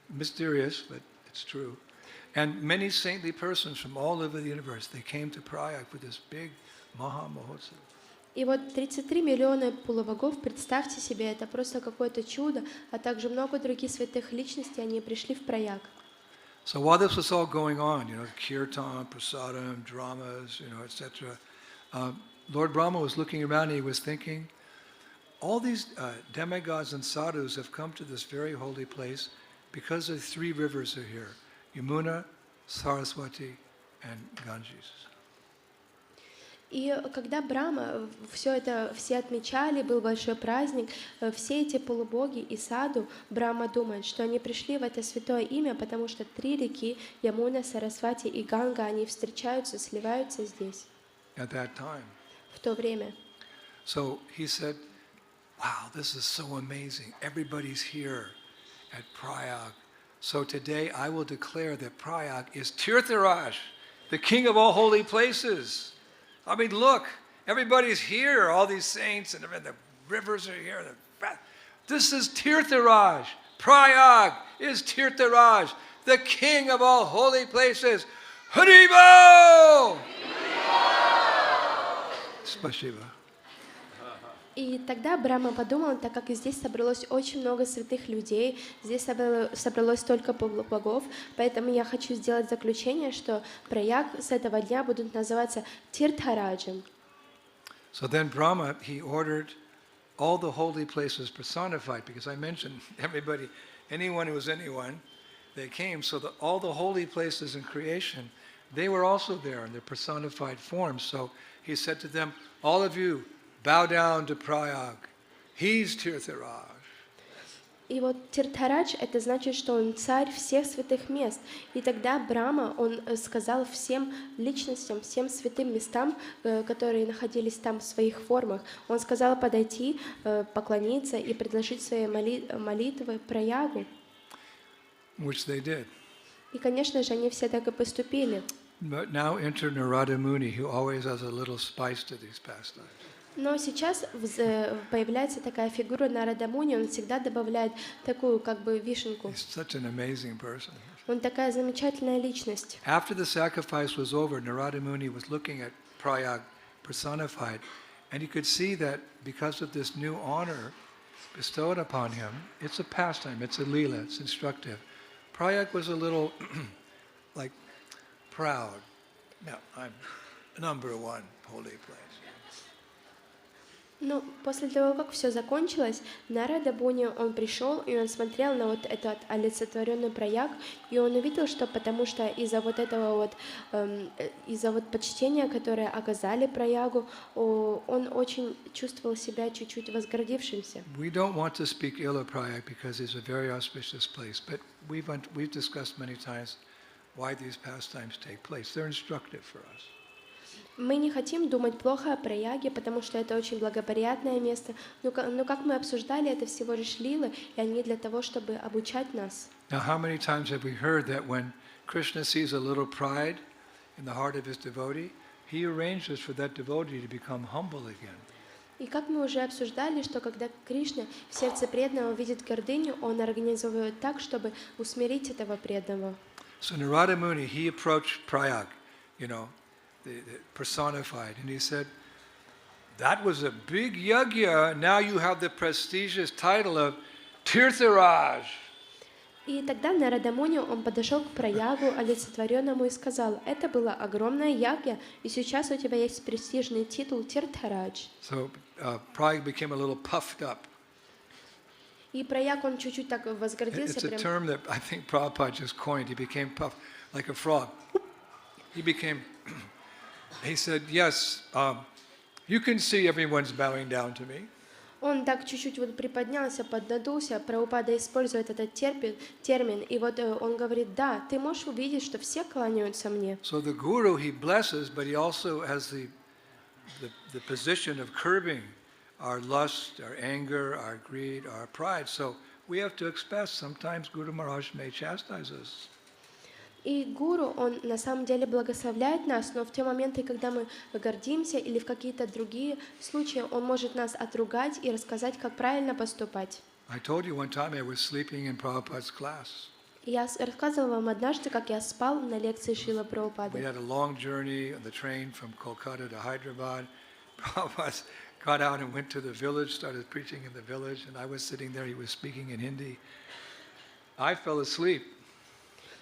mysterious, but it's true. And many saintly persons from all over the universe, they came to Prayag for this big Maha Mahotsava. И вот 33 миллиона полубогов, представьте себе, это просто какое-то чудо, а также много других святых личностей, они пришли в Праяг. So while this was all going on, kirtan, prasadam, dramas, etc., Lord Brahma was looking around and he was thinking, all these demigods and sadhus have come to this very holy place because the 3 rivers are here, Yamuna, Saraswati, and Ganges. И когда Брахма, все отмечали, был большой праздник, все эти полубоги и саду, Брахма думает, что они пришли в это святое имя, потому что 3 реки, Ямуна, Сарасвати и Ганга, они встречаются, сливаются здесь. At that time. В то время. So he said, wow, this is so amazing. Everybody's here at Prayag. So today I will declare that Prayag is Tirtharaj, the king of all holy places. I mean, look, everybody's here, all these saints, and the rivers are here, the This is Tirtharaj. Prayag is Tirtharaj, the king of all holy places. Haribo! Спасибо. И тогда Брахма подумал, так как и здесь собралось очень много святых людей, здесь собралось столько богов, поэтому я хочу сделать заключение, что Праяг с этого дня будут называться Тиртхараджем. So then Brahma, he ordered all the holy places personified, because I mentioned everybody, anyone who was anyone, they came, so that all the holy places in creation, they were also there in their personified form. So he said to them, all of you, bow down to Prayag. He's Tirtharaj. И вот Тиртхарадж, это значит, что он царь всех святых мест. И тогда Брахма, он сказал всем личностям, всем святым местам, которые находились там в своих формах, он сказал подойти, поклониться и предложить свои молитвы Праягу. Which they did. И, конечно же, они все так и поступили. But now enter Narada Muni, who always has a little spice to these pastimes. Но сейчас появляется такая фигура Нарада Муни, он всегда добавляет такую как бы вишенку. He's such an amazing person. Он такая замечательная личность. After the sacrifice was over, Narada Muni was looking at Prayag personified, and he could see that because of this new honor bestowed upon him, it's a pastime, it's a lila, it's instructive. Prayag was a little like proud. No, I'm number one holy place. Ну, после того, как все закончилось, Нарада Муни, он пришел, и он смотрел на вот этот олицетворенный Праяг, и он увидел, что потому что из-за вот этого вот, из-за вот почтения, которое оказали Праягу, он очень чувствовал себя чуть-чуть возгордившимся. We don't want to speak ill of Prayag because it's a very auspicious place, but we've discussed many times why these pastimes take place. They're instructive for us. Мы не хотим думать плохо о Праяге, потому что это очень благоприятное место. Но как мы обсуждали, это всего лишь лилы, и они для того, чтобы обучать нас. Now, how many times have we heard that when Krishna sees a little pride in the heart of his devotee, he arranges for that devotee to become humble again. И как мы уже обсуждали, что когда Кришна в сердце преданного видит гордыню, он организовывает так, чтобы усмирить этого преданного. So Narada Muni, he approached Prayag, the personified, and he said, that was a big yajna, now you have the prestigious title of Tirtharaj. И тогда Нарада Муни, он подошел к Праягу, олицетворенному, и сказал, это была огромная ягья, и сейчас у тебя есть престижный титул Тиртхарадж. So Prayag became a little puffed up. И Праяг, он чуть-чуть так возгордился. It's a term that I think Prabhupada just coined. He became puffed like a frog. He said, yes, you can see everyone's bowing down to me. Он так чуть-чуть вот приподнялся, поднадулся. Прабхупада использует этот термин, и вот он говорит, да, ты можешь увидеть, что все кланяются мне. So the guru, he blesses, but he also has the position of curbing our lust, our anger, our greed, our pride. So we have to expect sometimes Guru Maharaj may chastise us. И гуру, он на самом деле благословляет нас, но в те моменты, когда мы гордимся или в какие-то другие случаи, он может нас отругать и рассказать, как правильно поступать. I told you one time I was sleeping in Prabhupada's class. Я рассказывала вам однажды, как я спал на лекции Шрила We Прабхупады. had a long journey on the train from Kolkata to Hyderabad. Prabhupada got out and went to the village, started preaching in the village, and I was sitting there, he was speaking in Hindi. I fell asleep.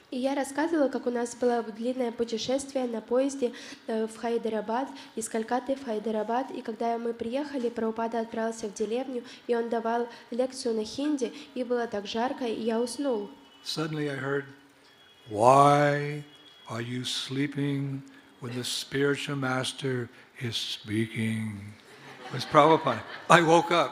И я рассказывала, как у нас было длинное путешествие на поезде в Хайдарабад, из Калькатты в Хайдарабад, и когда мы приехали, Прабхупада отправился в деревню, и он давал лекцию на хинди, и было так жарко, и я уснул. Suddenly I heard, why are you sleeping when the spiritual master is speaking? It was Prabhupada. I woke up.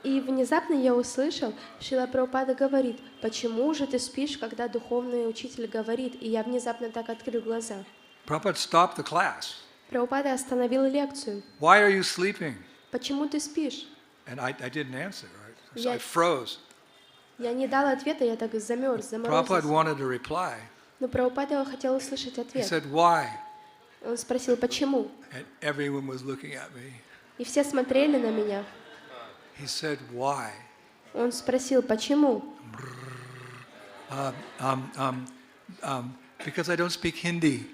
И внезапно я услышал, Шрила Прабхупада говорит, почему же ты спишь, когда духовный учитель говорит? И я внезапно так открыл глаза. Prabhupada stopped the class. Прабхупада остановил лекцию. Why are you sleeping? Почему ты спишь? And I didn't answer, right? So Yeah. I froze. Я не дал ответа, я так замерз, Prabhupada заморозился. wanted to reply. Но Прабхупада хотел услышать He ответ. said, why? Он спросил, почему? And everyone was looking at me. И все смотрели на меня. He said, why? Он спросил, почему? Because I don't speak Hindi.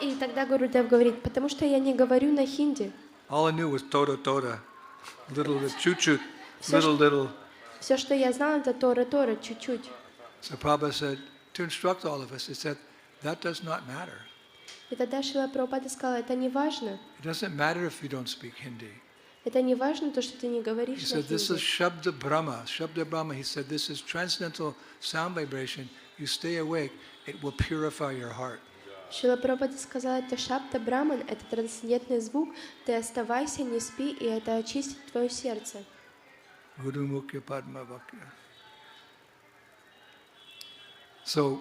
И тогда Гурудев говорит, потому что я не говорю на хинди. All I knew was toda, little, chut, Всё, little. Все, что я знал, это Тора, чуть-чуть. So Prabhupada said, to instruct all of us, he said, that does not matter. И тогда Шрила Прабхупада сказала, это не важно. It doesn't matter if you don't speak Hindi. Это не важно, то, что ты не He говоришь на said, this is хинди. Shabda Brahma. Shabda Brahma, he said, this is transcendental sound vibration. You stay awake, it will purify your heart. Шрила Прабхупада сказала, это Шабда Браман, это трансцендентный звук. Ты оставайся, не спи, и это очистит твое сердце. Guru Mukhya Padma Vakya. So,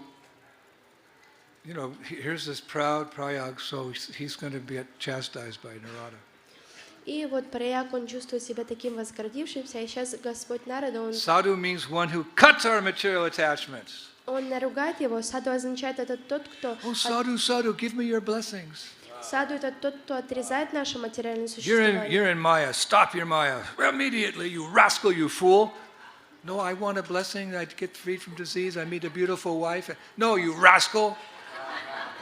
you know, here's this proud Prayag, so he's going to be chastised by Narada. И вот Праяг, он чувствует себя таким возгордившимся, и сейчас Господь Нарада, Sadhu means one who cuts our material attachments. он наругает его. Саду означает, это тот, кто... Oh, Sadhu, give me your blessings. Саду это тот, кто отрезает наше материальное You're существование. in Maya. Stop your Maya. Immediately, you rascal, you fool. No, I want a blessing. I get freed from disease. I meet a beautiful wife. No, you rascal.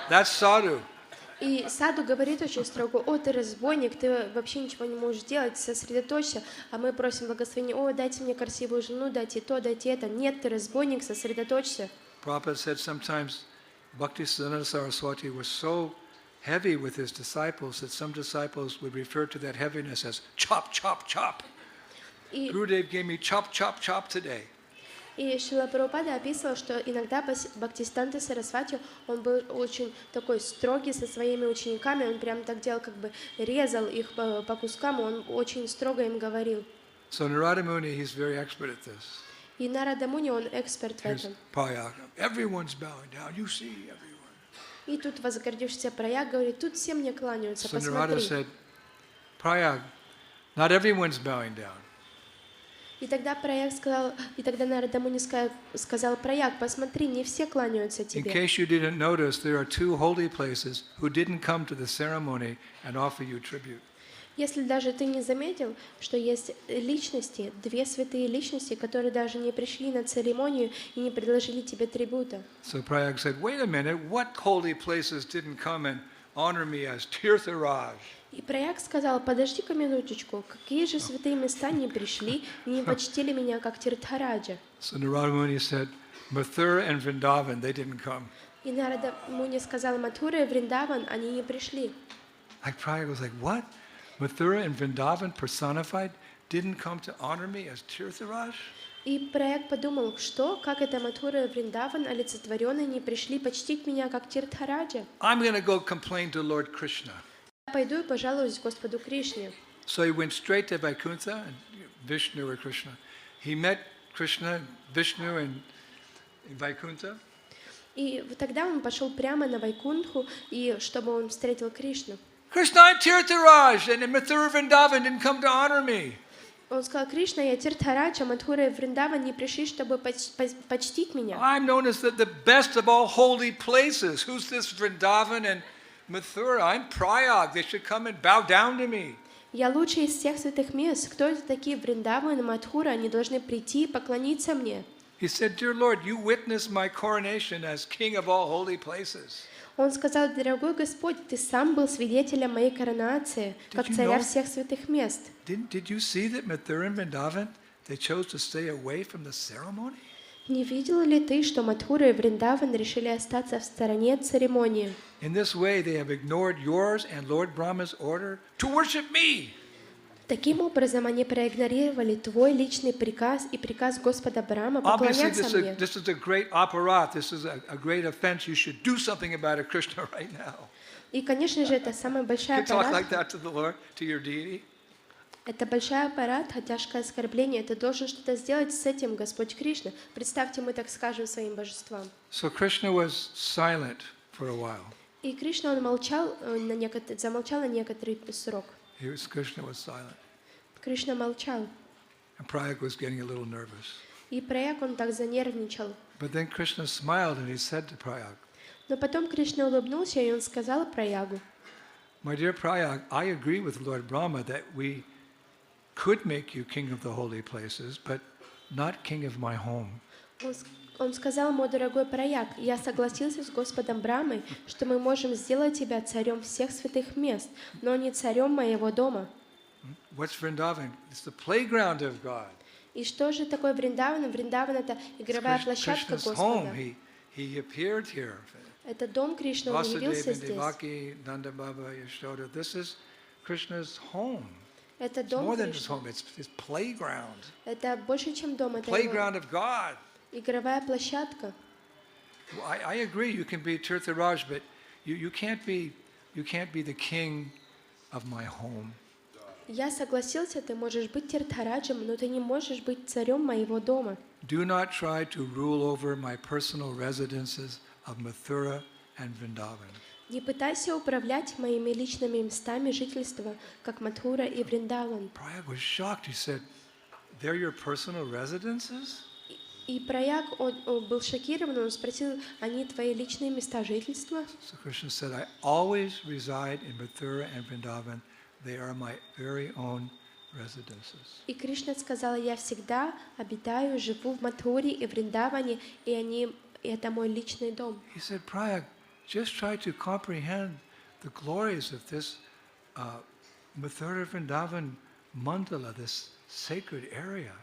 That's Sadhu. И Саду говорит очень строго, о, ты разбойник, ты вообще ничего не можешь делать, сосредоточься. А мы просим благословения, о, дайте мне красивую жену, дайте то, дайте это. Нет, ты разбойник, сосредоточься. Prabhupada said sometimes Bhaktisiddhanta Saraswati was so heavy with his disciples that some disciples would refer to that heaviness as chop, chop, chop. И, Gurudev gave me chop, chop, chop today. и Шрила Прабхупада описывал, что иногда Бхактисиданта Сарасвати, он был очень такой строгий со своими учениками, он прям так делал, как бы резал их по кускам, он очень строго им говорил. So Narada Muni, he's very expert at this. И Нарада Муни, он эксперт в Here's этом. Prayag. Everyone's bowing down. You see everyone. И тут возгордившийся Праяг говорит, тут все мне кланяются, So Narada посмотри. said, Prayag, not everyone's bowing down. И тогда Праяг сказал, и тогда Нарада Муни сказал, Праяг, посмотри, не все кланяются In тебе. case you didn't notice, there are two holy places who didn't come to the ceremony and offer you tribute. Если даже ты не заметил, что есть личности, две святые личности, которые даже не пришли на церемонию и не предложили тебе трибута. So Prayag said, wait a minute, what holy places didn't come and honor me as Tirtharaj? И Праяг сказал, подожди-ка минуточку, какие же святые места не пришли и не почтили меня, как Тиртхараджа? So Narada Muni said, Mathura and Vrindavan, they didn't come. И Нарада Муни сказал, Матхура и Вриндаван, они не пришли. Like Prayag was like, what? Mathura and Vrindavan personified didn't come to honor me as Tirtharaj? И Праяг подумал, что, как это Матхура и Вриндаван, олицетворенные, не пришли почтить меня, как Тиртхараджа? I'm going to go complain to Lord Krishna. Я пойду и пожалуюсь Господу Кришне. So he went straight to Vaikuntha, and Vishnu or Krishna. He met Krishna, Vishnu, and in Vaikuntha. И тогда он пошел прямо на Вайкунтху, и чтобы он встретил Кришну. Krishna, I'm Tirtharaj, and Mathura Vrindavan didn't come to honor me. Он сказал, Кришна, я Тиртхарадж, а Матхура и Вриндаван не пришли, чтобы почтить меня. I'm known as the best of all holy places. Who's this Vrindavan and Mathura? I'm Prayag. They should come and bow down to me. Я лучший из всех святых мест. Кто это такие Вриндаван и Матхура? Они должны прийти и поклониться мне. He said, Dear Lord, you witnessed my coronation as king of all holy places. Он сказал, дорогой Господь, ты сам был свидетелем моей коронации, как царя всех святых мест. Did you see that Mathura and Vrindavan, they chose to stay away from the ceremony? Не видел ли ты, что Матхура и Вриндаван решили остаться в стороне от церемонии? In this way, they have ignored yours and Lord Brahma's order to worship me. Таким образом, они проигнорировали твой личный приказ и приказ Господа Брахма Obviously, поклоняться мне. this is a great aparat. This is a great offense. You should do something about it, Krishna, right now. И, конечно же, это самый большой You talk like аппарат. that to the Lord, to your deity. Это большой аппарат, тяжкое оскорбление. Ты должен что-то сделать с этим, Господь Кришна. Представьте, мы так скажем своим божествам. So Krishna was silent for a while. И Кришна, он молчал, замолчал на некоторый срок. Krishna was silent. Кришна молчал. And Prayag was getting a little nervous. И Праяг, он так занервничал. But then Krishna smiled and he said to Prayag, Но потом Кришна улыбнулся, и он сказал про Ягу. My dear Prayag, I agree with Lord Brahma that we could make you king of the holy places, but not king of my home. Он сказал, мой дорогой Праяг, я согласился с Господом Брамой, что мы можем сделать тебя царем всех святых мест, но не царем моего дома. What's Vrindavan? It's the playground of God. И что же такое Вриндаван? Вриндаван — это игровая площадка Krishna's home. Господа. He appeared here. Это дом Кришны, он явился Vasudeva, здесь. Devaki, Nanda Baba, Yashoda. This is Krishna's home. Это It's дом more than his Кришны. home. It's his playground. Это больше, чем дом, это его Playground of God. игровая площадка. I agree. You can be Tirtharaj, but you can't be the king of my home. Я согласился, ты можешь быть Тиртхараджем, но ты не можешь быть царем моего дома. Do not try to rule over my personal residences of Mathura and Vrindavan. Не пытайся управлять моими личными местами жительства, как Матхура и Вриндаван. Prayag was shocked. He said, "They're your personal residences?" И Праяг, он был шокирован, он спросил, они твои личные места жительства? So Krishna said, "I always reside in Mathura and Vrindavan. They are my very own residences." И Кришна сказала, я всегда обитаю, живу в Матхуре и Вриндаване, и это мой личный дом. He said, "Prayag, just try to comprehend the glories of this Mathura Vrindavan mandala, this sacred area."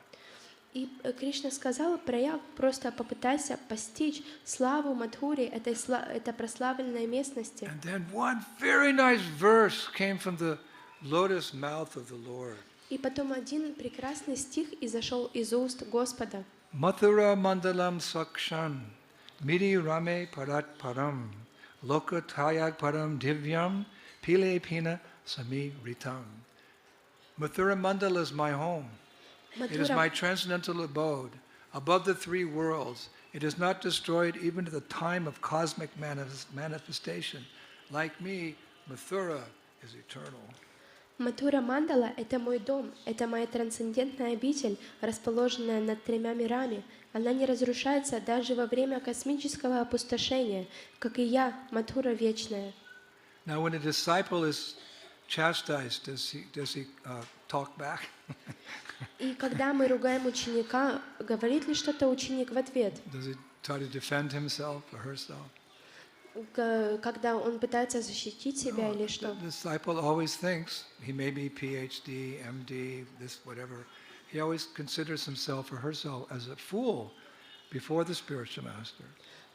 И Кришна сказал, Праяг, просто попытайся постичь славу Матхури, этой прославленной местности. And then one very nice verse came from the lotus mouth of the Lord. И потом один прекрасный стих изошел из уст Господа. Mathura mandalam sakshan miri rame parat param loka tayag param divyam pile pina sami ritam. Mathura mandala is my home. It is my transcendental abode, above the three worlds. It is not destroyed even at the time of cosmic manifestation. Like me, Mathura is eternal. Матхура Мандала — это мой дом, это моя трансцендентная обитель, расположенная над тремя мирами. Она не разрушается даже во время космического опустошения, как и я, Матхура вечная. Now, when a disciple is chastised, does he talk back? И когда мы ругаем ученика, говорит ли что-то ученик в ответ? Does he try to defend himself or herself? Когда он пытается защитить себя или что? The disciple always thinks he may be PhD, MD, this whatever. He always considers himself or herself as a fool before the spiritual master.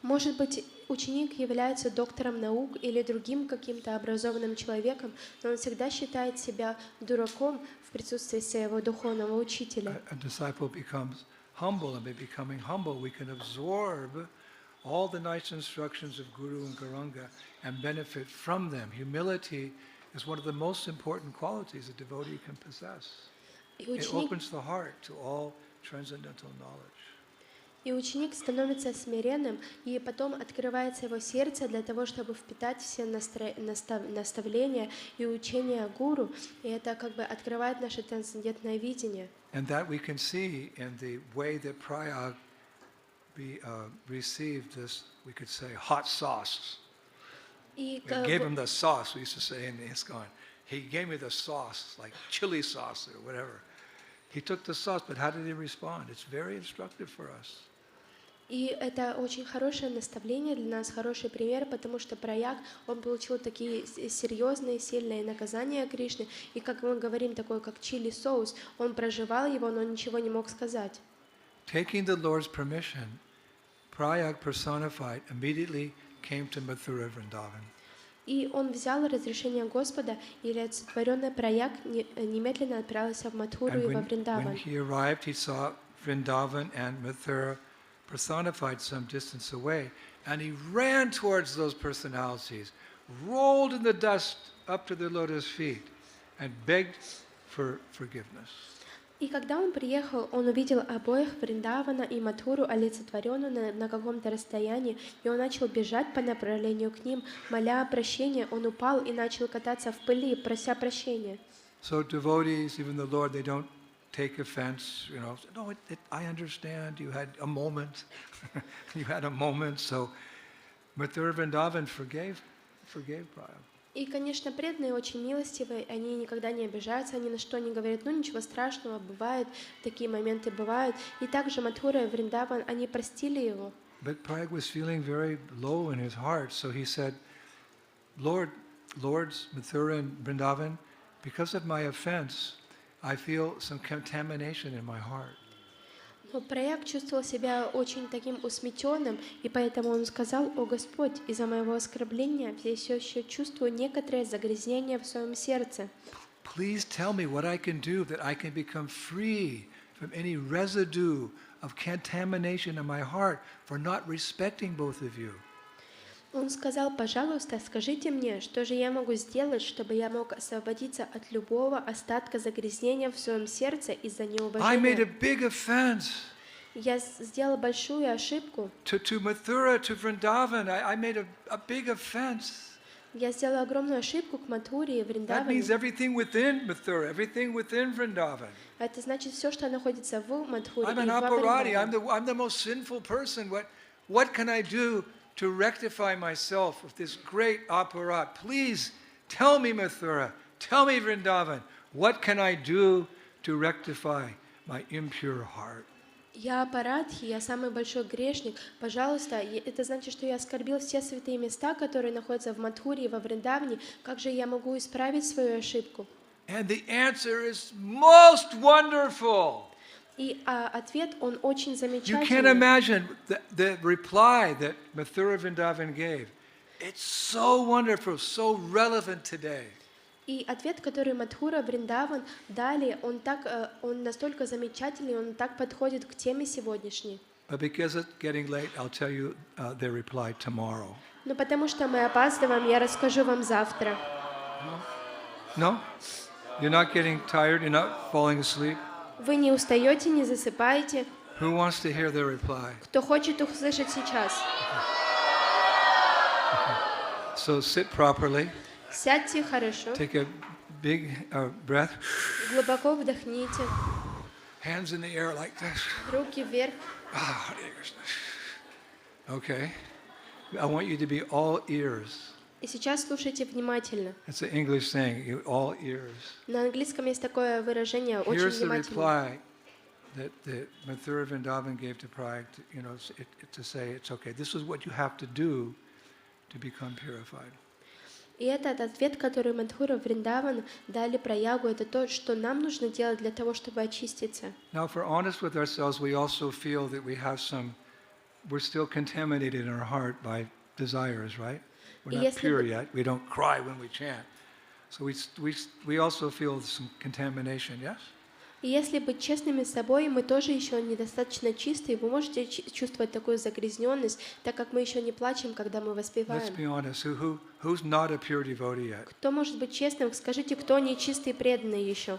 Может быть, ученик является доктором наук или другим каким-то образованным человеком, но он всегда считает себя дураком в присутствии своего духовного учителя. A disciple becomes humble, and by becoming humble, we can absorb all the nice instructions of Guru and Garanga and benefit from them. Humility is one of the most important qualities a devotee can possess. It opens the heart to all transcendental knowledge. И ученик становится смиренным, и потом открывается его сердце для того, чтобы впитать все наставления и учения гуру, и это как бы открывает наше трансцендентное видение. And that we can see in the way that Prayag received this, we could say, hot sauce. И We gave him the sauce, we used to say in ISKCON. He gave me the sauce, like chili sauce or whatever. He took the sauce, but how did he respond? It's very instructive for us. И это очень хорошее наставление для нас, хороший пример, потому что Праяг, он получил такие серьезные, сильные наказания Кришны, и, как мы говорим, такое, как чили-соус, он проживал его, но ничего не мог сказать. Taking the Lord's permission, Prayag personified immediately came to Mathura Vrindavan. И он взял разрешение Господа, и олицетворенный Праяг немедленно отправился в Матхуру и во When Вриндаван. he arrived, he saw Vrindavan and Mathura personified some distance away, and he ran towards those personalities, rolled in the dust up to their lotus feet, and begged for forgiveness. И когда он приехал, он увидел обоих Вриндавана и Матхуру, олицетворенную на каком-то расстоянии, и он начал бежать по направлению к ним, моля о прощении. Он упал и начал кататься в пыли, прося прощения. So devotees, even the Lord, they don't take offense, you know. No, I understand. You had a moment. You had a moment. So Mathura Vrindavan forgave Prabhupada. И, конечно, преданные очень милостивые, они никогда не обижаются, они на что не говорят, ну ничего страшного, бывает, такие моменты бывают. И также Мадхура и Вриндаван, они простили его. But Prabhupada was feeling very low in his heart, so he said, Lords Mathura and Vrindavan, because of my offense, I feel some contamination in my heart. Но Праяг чувствовал себя очень таким усмятенным, и поэтому он сказал: «О Господь, из-за моего оскорбления я все еще чувствую некоторое загрязнение в своем сердце. Please tell me what I can do that I can become free from any residue of contamination in my heart for not respecting both of you». Он сказал: «Пожалуйста, скажите мне, что же я могу сделать, чтобы я мог освободиться от любого остатка загрязнения в своем сердце из-за I made a неуважения. big offense Я сделал большую ошибку. to Mathura, to Vrindavan. I made a big offense. Я сделала огромную ошибку к Мадхуре и That Вриндавану. means everything within Mathura, everything within Vrindavan. Это значит все, что находится в Мадхуре I'm и an во aparati. Вриндаване. I'm the most sinful person. What can I do to rectify myself with this great aparat? Please tell me, Mathura. Tell me, Vrindavan. What can I do to rectify my impure heart? Я аппаратхи, я самый большой грешник. Пожалуйста, это значит, что я оскорбил все святые места, которые находятся в Мадхуре и во Вриндаване. Как же я могу исправить свою ошибку? And the answer is most wonderful. И ответ, он очень You can't замечательный. imagine the reply that Mathura Vrindavan gave. It's so wonderful, so relevant today. И ответ, который Мадхура, Вриндаван дали, он настолько замечательный, он так подходит к теме сегодняшней. But because it's getting late, I'll tell you their reply tomorrow. Но потому что мы опаздываем, я расскажу вам завтра. No? You're not getting tired? You're not falling asleep? Вы не устаете, не засыпаете? Who wants to hear their reply? Кто хочет услышать сейчас? So sit properly. Сядьте хорошо, Take a big breath. глубоко вдохните, Hands in the air like this. руки вверх. Ah, Hare Krishna. Okay. I want you to be all ears. И сейчас слушайте внимательно. It's an English saying, all ears. На английском есть такое выражение «очень Here's the внимательно». reply that Mathura Vrindavan gave to Prayag, to say, it's okay. This is what you have to do to become purified. И этот ответ, который Мадхура Вриндаван дали Праягу, это то, что нам нужно делать для того, чтобы очиститься. Now, if we're honest with ourselves, we also feel that we're still contaminated in our heart by desires, right? We're not pure yet. We don't cry when we chant. So we also feel some contamination, yes? И если быть честными с собой, мы тоже еще недостаточно чистые. Вы можете чувствовать такую загрязненность, так как мы еще не плачем, когда мы Let's воспеваем. be honest. Who's not a pure devotee yet? Кто может быть честным? Скажите, кто не чистый и преданный еще?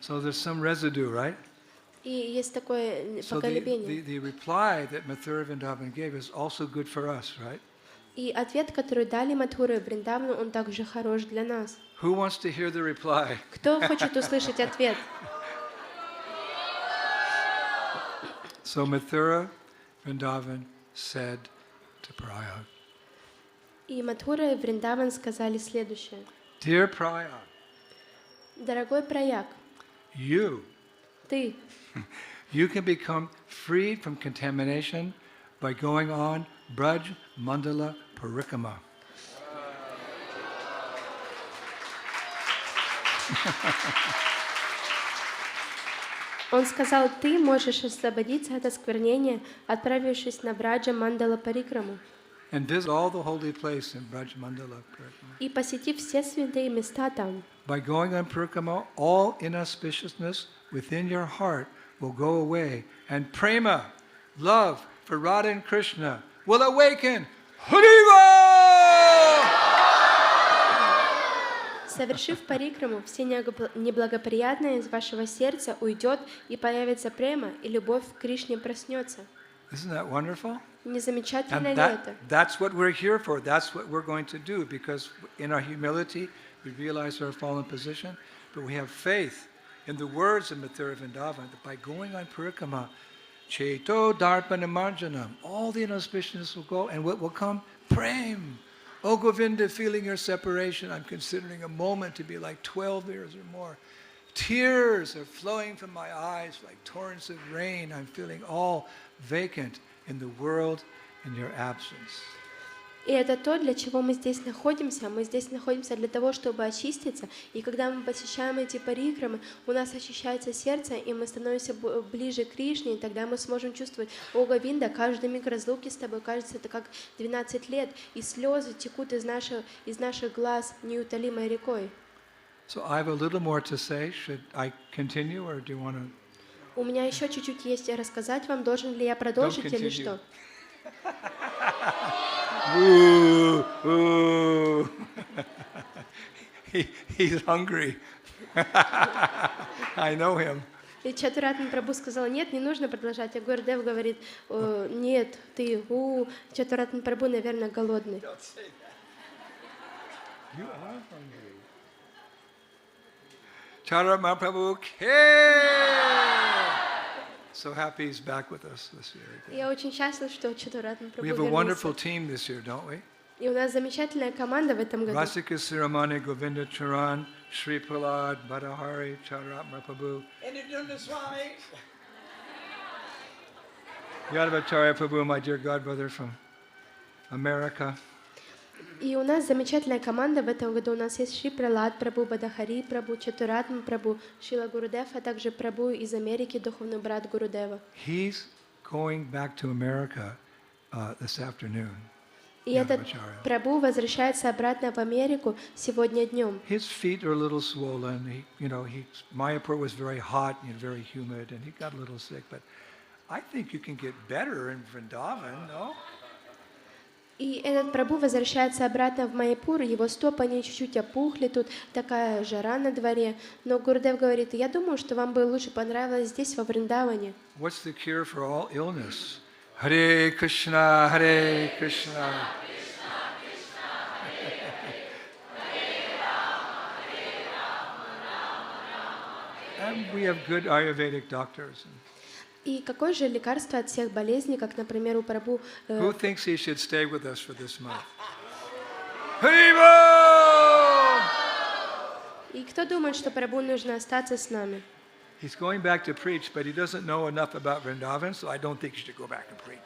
So there's some residue, right? И есть такое So поколебение. the reply that Mathura Vrindavan gave is also good for us, right? И ответ, который дали Мадхура и Вриндавану, он также хорош для нас. Who wants to hear the reply? Кто хочет услышать ответ? So Mathura Vrindavan said to Prayag, И Мадхура и Вриндаван сказали следующее. Dear Prayag, Дорогой Праяг, you ты can become freed from contamination by going on Braj Mandala Parikrama. Он сказал, ты можешь освободиться от осквернения, отправившись на Браджа Мандала Парикраму And visit all the holy place in Braj Mandala Parikrama. и посетив все святые места там. By going on Parikrama, all inauspiciousness within your heart will go away, and prema, love for Radha and Krishna, will awaken. Hariva! Совершив парикраму, все неблагоприятное из вашего сердца уйдет, и появится према, и любовь к Кришне проснется. Isn't that wonderful? Не замечательно And ли это? that's what we're here for. That's what we're going to do, because in our humility, we realize our fallen position, but we have faith in the words of Mathura Vrindavan that by going on Parikrama, Cheto Darpana Marjanam. All the inauspiciousness will go, and what will come? Prem. Oh Govinda, feeling your separation, I'm considering a moment to be like 12 years or more. Tears are flowing from my eyes like torrents of rain. I'm feeling all vacant in the world in your absence. И это то, для чего мы здесь находимся. Мы здесь находимся для того, чтобы очиститься. И когда мы посещаем эти парикрамы, у нас очищается сердце, и мы становимся ближе к Кришне, и тогда мы сможем чувствовать: «О, Говинда, каждый миг разлуки с тобой кажется, это как 12 лет, и слезы текут из наших глаз неутолимой рекой». So I have a little more to say. Should I continue, or do you want to? У меня еще чуть-чуть есть рассказать вам. Должен ли я продолжить или что? Ooh, ooh. He's hungry. I know him. И Чатуратман Прабху сказал: нет, не нужно продолжать. А Гурдев говорит: нет, ты, Чатуратман Прабху, наверное, голодный. You are hungry. Chaturatman Prabhu came. So happy he's back with us this year again. Я очень счастлив, что Чатуратман Прабху We have a wonderful вернулся. team this year, don't we? И у нас замечательная команда в этом году. Rasika Siramani, Govinda Charan, Sri Prahlad, Badahari, Chaturatman Prabhu, Indradyumna Swami. Yadavacharya Prabhu, my dear godbrother from America. И у нас замечательная команда в этом году. У нас есть Шри Пралад Прабху, Бадахари Прабху, Чатуратман Прабху, Шрила Гурудев, а также Прабху из Америки, духовный брат Гурудева. He's going back to America this afternoon. И этот Yadavacharya. Прабху возвращается обратно в Америку сегодня днем. His feet are a little swollen. Mayapur was very hot and very humid, and he got a little sick. But I think you can get better in Vrindavan, no? И этот Прабху возвращается обратно в Майяпур, его стопы, они чуть-чуть опухли, тут такая жара на дворе. Но Гурдев говорит: я думаю, что вам бы лучше понравилось здесь, во Вриндаване. What's the cure for all illness? Hare Krishna, Hare Krishna. And we have good Ayurvedic doctors. И какое же лекарство от всех болезней, как, например, у Прабху... Who thinks he should stay with us for this month? Haribo! И кто думает, что Прабху нужно остаться с нами? He's going back to preach, but he doesn't know enough about Vrindavan, so I don't think he should go back and preach.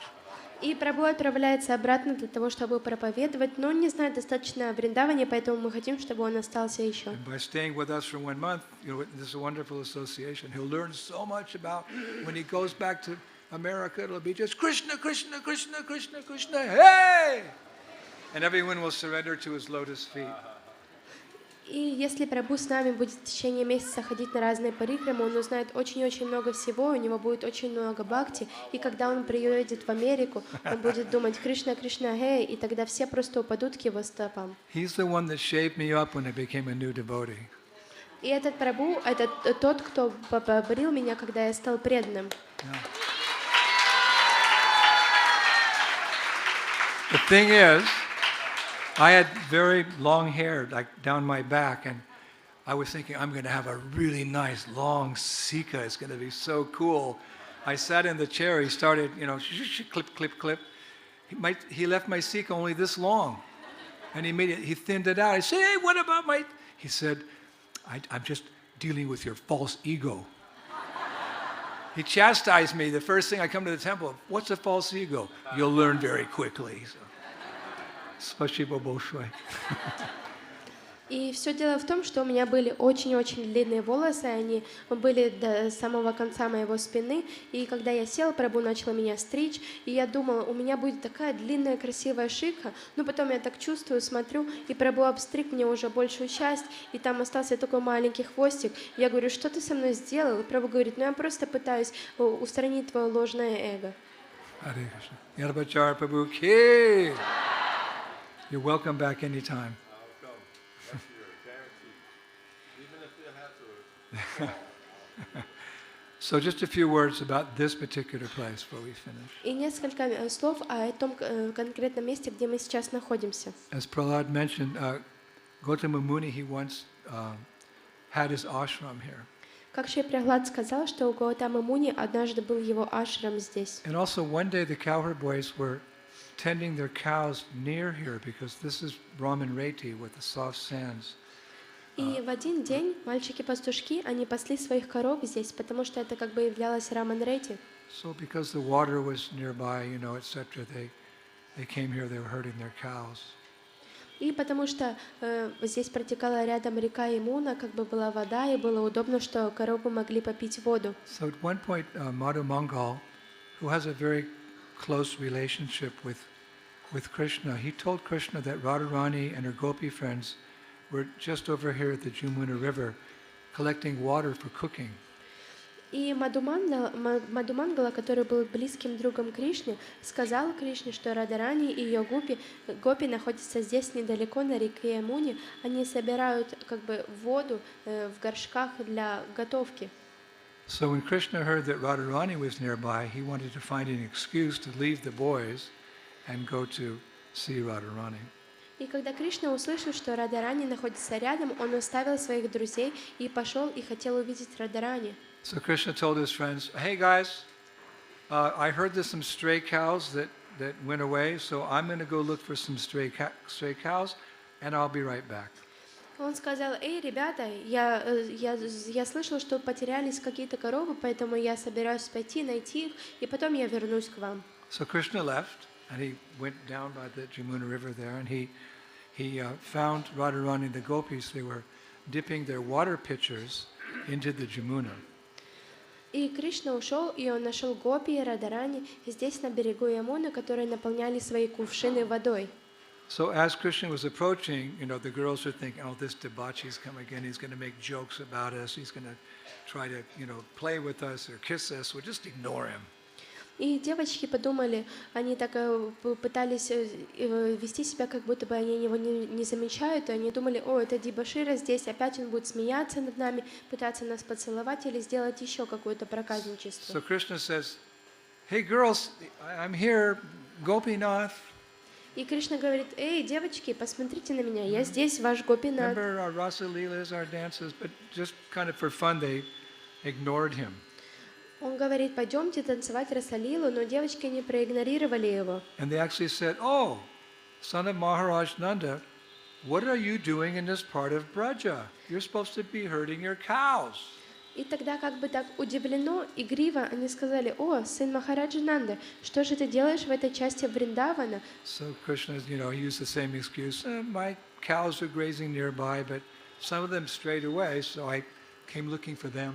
И Прабху отправляется обратно для того, чтобы проповедовать, но он не знает достаточно о Вриндаване, поэтому мы хотим, чтобы он остался еще. And by staying with us for 1 month, this is a wonderful association. He'll learn so much about when he goes back to America. It'll be just Krishna, Krishna, Krishna, Krishna, Krishna, hey! And everyone will surrender to his lotus feet. И если Прабху с нами будет в течение месяца ходить на разные парикрамы, он узнает очень-очень много всего, у него будет очень много бхакти, и когда он приедет в Америку, он будет думать: Кришна, Кришна, гей, и тогда все просто упадут к его стопам. He's the one that shaped me up when I became a new devotee. И этот Прабху, это тот, кто побрил меня, когда я стал преданным. The thing is, I had very long hair, like down my back, and I was thinking I'm going to have a really nice long sika. It's going to be so cool. I sat in the chair. He started, clip, clip, clip. He left my sika only this long, and he thinned it out. I said, "Hey, what about my?" He said, "I'm just dealing with your false ego." He chastised me. The first thing I come to the temple, what's a false ego? You'll learn very quickly. So. Спасибо большое. И все дело в том, что у меня были очень-очень длинные волосы, они были до самого конца моего спины, и когда я сел, Прабху начал меня стричь, и я думала, у меня будет такая длинная красивая шика, но потом я так чувствую, смотрю, и Прабху обстриг мне уже большую часть, и там остался такой маленький хвостик. Я говорю: что ты со мной сделал? И Прабху говорит: я просто пытаюсь устранить твое ложное эго. Hare Krishna. Yadavacharya Prabhu ki. You're welcome back anytime. I'll come. That's your guarantee. Even if you have to. So just a few words about this particular place before we finish. И несколько слов о том конкретном месте, где мы сейчас находимся. As Prahlad mentioned, Gautama Muni, he once had his ashram here. Как Шри Прахлад сказал, что у Гаутамы Муни однажды был его ашрам здесь. And also one day the cowherd boys were tending their cows near here because this is Brahman Reti with the soft sands. И в один день мальчики-пастушки, они пасли своих коров здесь, потому что это как бы являлось Раман-Рети. So because the water was nearby, etc., they came here, they were herding their cows. И потому что здесь протекала рядом река Ямуна, как бы была вода, и было удобно, что коровы могли попить воду. So at one point, Madhu Mangal, who has a very close relationship with Krishna, he told Krishna that Radharani and her gopi friends were just over here at the Jamuna River collecting water for cooking. И Мадхумангала, который был близким другом Кришне, сказал Кришне, что Радарани и ее гопи находятся здесь недалеко на реке Ямуне. Они собирают как бы воду в горшках для готовки. So when Krishna heard that Radharani was nearby, he wanted to find an excuse to leave the boys and go to see Radharani. И когда Кришна услышал, что Радарани находится рядом, он оставил своих друзей и пошел и хотел увидеть Радарани. So Krishna told his friends, "Hey guys, I heard there's some stray cows that went away, so I'm going to go look for some stray cows, and I'll be right back." Он сказал: «Эй, ребята, я слышал, что потерялись какие-то коровы, поэтому я собираюсь пойти найти их, и потом я вернусь к вам». So Krishna left, and he went down by the Jamuna River there, and he found Radharani and the gopis. They were dipping their water pitchers into the Jamuna. И Кришна ушел, и он нашел гопи и Радарани здесь, на берегу Ямуны, которые наполняли свои кувшины водой. So as Krishna was approaching, the girls were thinking, "Oh, this Debachi's come again. He's going to make jokes about us. He's going to try to, play with us or kiss us. We'll just ignore him." И девочки подумали, они так пытались вести себя, как будто бы они его не замечают, и они думали: «О, это Дебашира здесь, опять он будет смеяться над нами, пытаться нас поцеловать или сделать еще какое-то проказничество». So Krishna says, "Hey girls, I'm here, Gopinath." И Кришна говорит: «Эй, девочки, посмотрите на меня, я здесь, ваш Гопинат». Remember our rasa leelas, our dances, but just kind of for fun they ignored him. Он говорит: «Пойдемте танцевать Расалилу», но девочки не проигнорировали его. And they actually said, "Oh, son of Maharaj Nanda, what are you doing in this part of Braja? You're supposed to be herding your cows." И тогда как бы так удивленно, игриво они сказали: «О, сын Махараджи Нанды, что же ты делаешь в этой части Вриндавана?» So Krishna, he used the same excuse. My cows are grazing nearby, but some of them strayed away, so I came looking for them.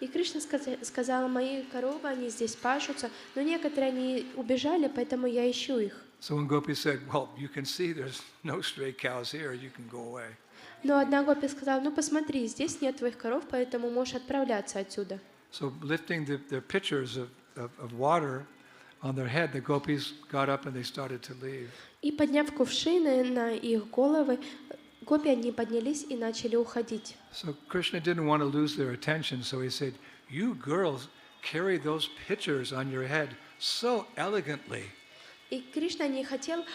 И Кришна сказал: «Мои коровы, они здесь пашутся, но некоторые они убежали, поэтому я ищу их». So when Gopi said, "Well, you can see there's no stray cows here, you can go away." Но одна гопи сказала: «Ну посмотри, здесь нет твоих коров, поэтому можешь отправляться отсюда». So lifting their pitchers of water on their head, the gopis got up and they started to leave. И подняв кувшины на их головы, гопи они поднялись и начали уходить. So Krishna didn't want to lose their attention, so he said, "You girls carry those pitchers on your head so elegantly." И Кришна не хотел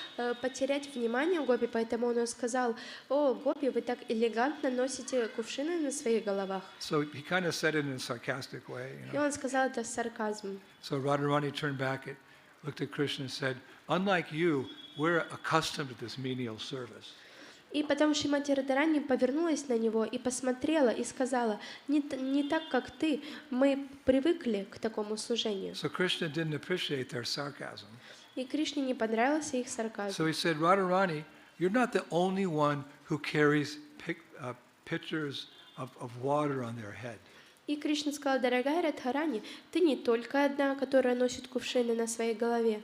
потерять внимание гопи, поэтому он сказал: «О, гопи, вы так элегантно носите кувшины на своих головах». So he kind of said it in a sarcastic way. И он сказал это с сарказмом. So Radharani turned back, looked at Krishna and said, "Unlike you, we're accustomed to this menial service." И потом Шримати Радарани повернулась на него и посмотрела и сказала: не так, как ты, мы привыкли к такому служению. So Krishna didn't appreciate their sarcasm. И Кришне не понравился их сарказм. So he said, "Radharani, you're not the only one who carries pitchers of water on their head." И Кришна сказал: «Дорогая Радхарани, ты не только одна, которая носит кувшины на своей голове».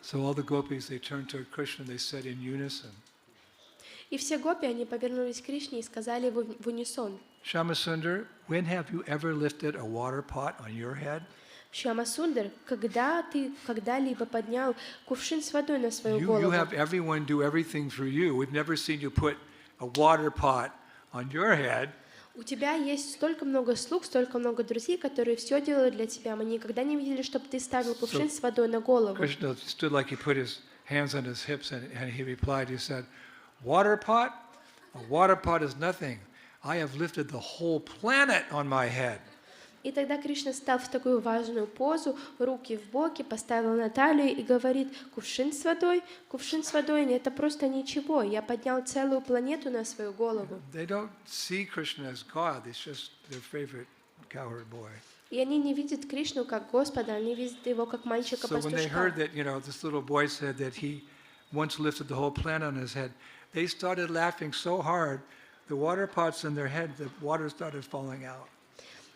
So all the gopis, they turned toward Krishna and they said in unison, И все гопи, они повернулись к Кришне и сказали в унисон: "Shyamasundar, when have you ever lifted a water pot on your head?" Шьямасундар, когда ты когда-либо поднял кувшин с водой на свою You голову? have everyone do everything for you. We've never seen you put a water pot on your head. У тебя есть столько много слуг, столько много друзей, которые все делают для тебя. Мы никогда не видели, чтобы ты ставил кувшин с водой на голову. Krishna stood like he put his hands on his hips and he replied, he said, "Water pot? A water pot is nothing. I have lifted the whole planet on my head. И тогда Кришна стал в такую важную позу, руки в боки, поставил на талию и говорит: кувшин с водой, это просто ничего, я поднял целую планету на свою голову. They don't see Krishna as God, it's just their favorite cowherd boy. И они не видят Кришну как Господа, они видят его как So when they мальчика-пастушка. heard that, this little boy said that he once lifted the whole planet on his head, they started laughing so hard, the water pots in their head, the water started falling out.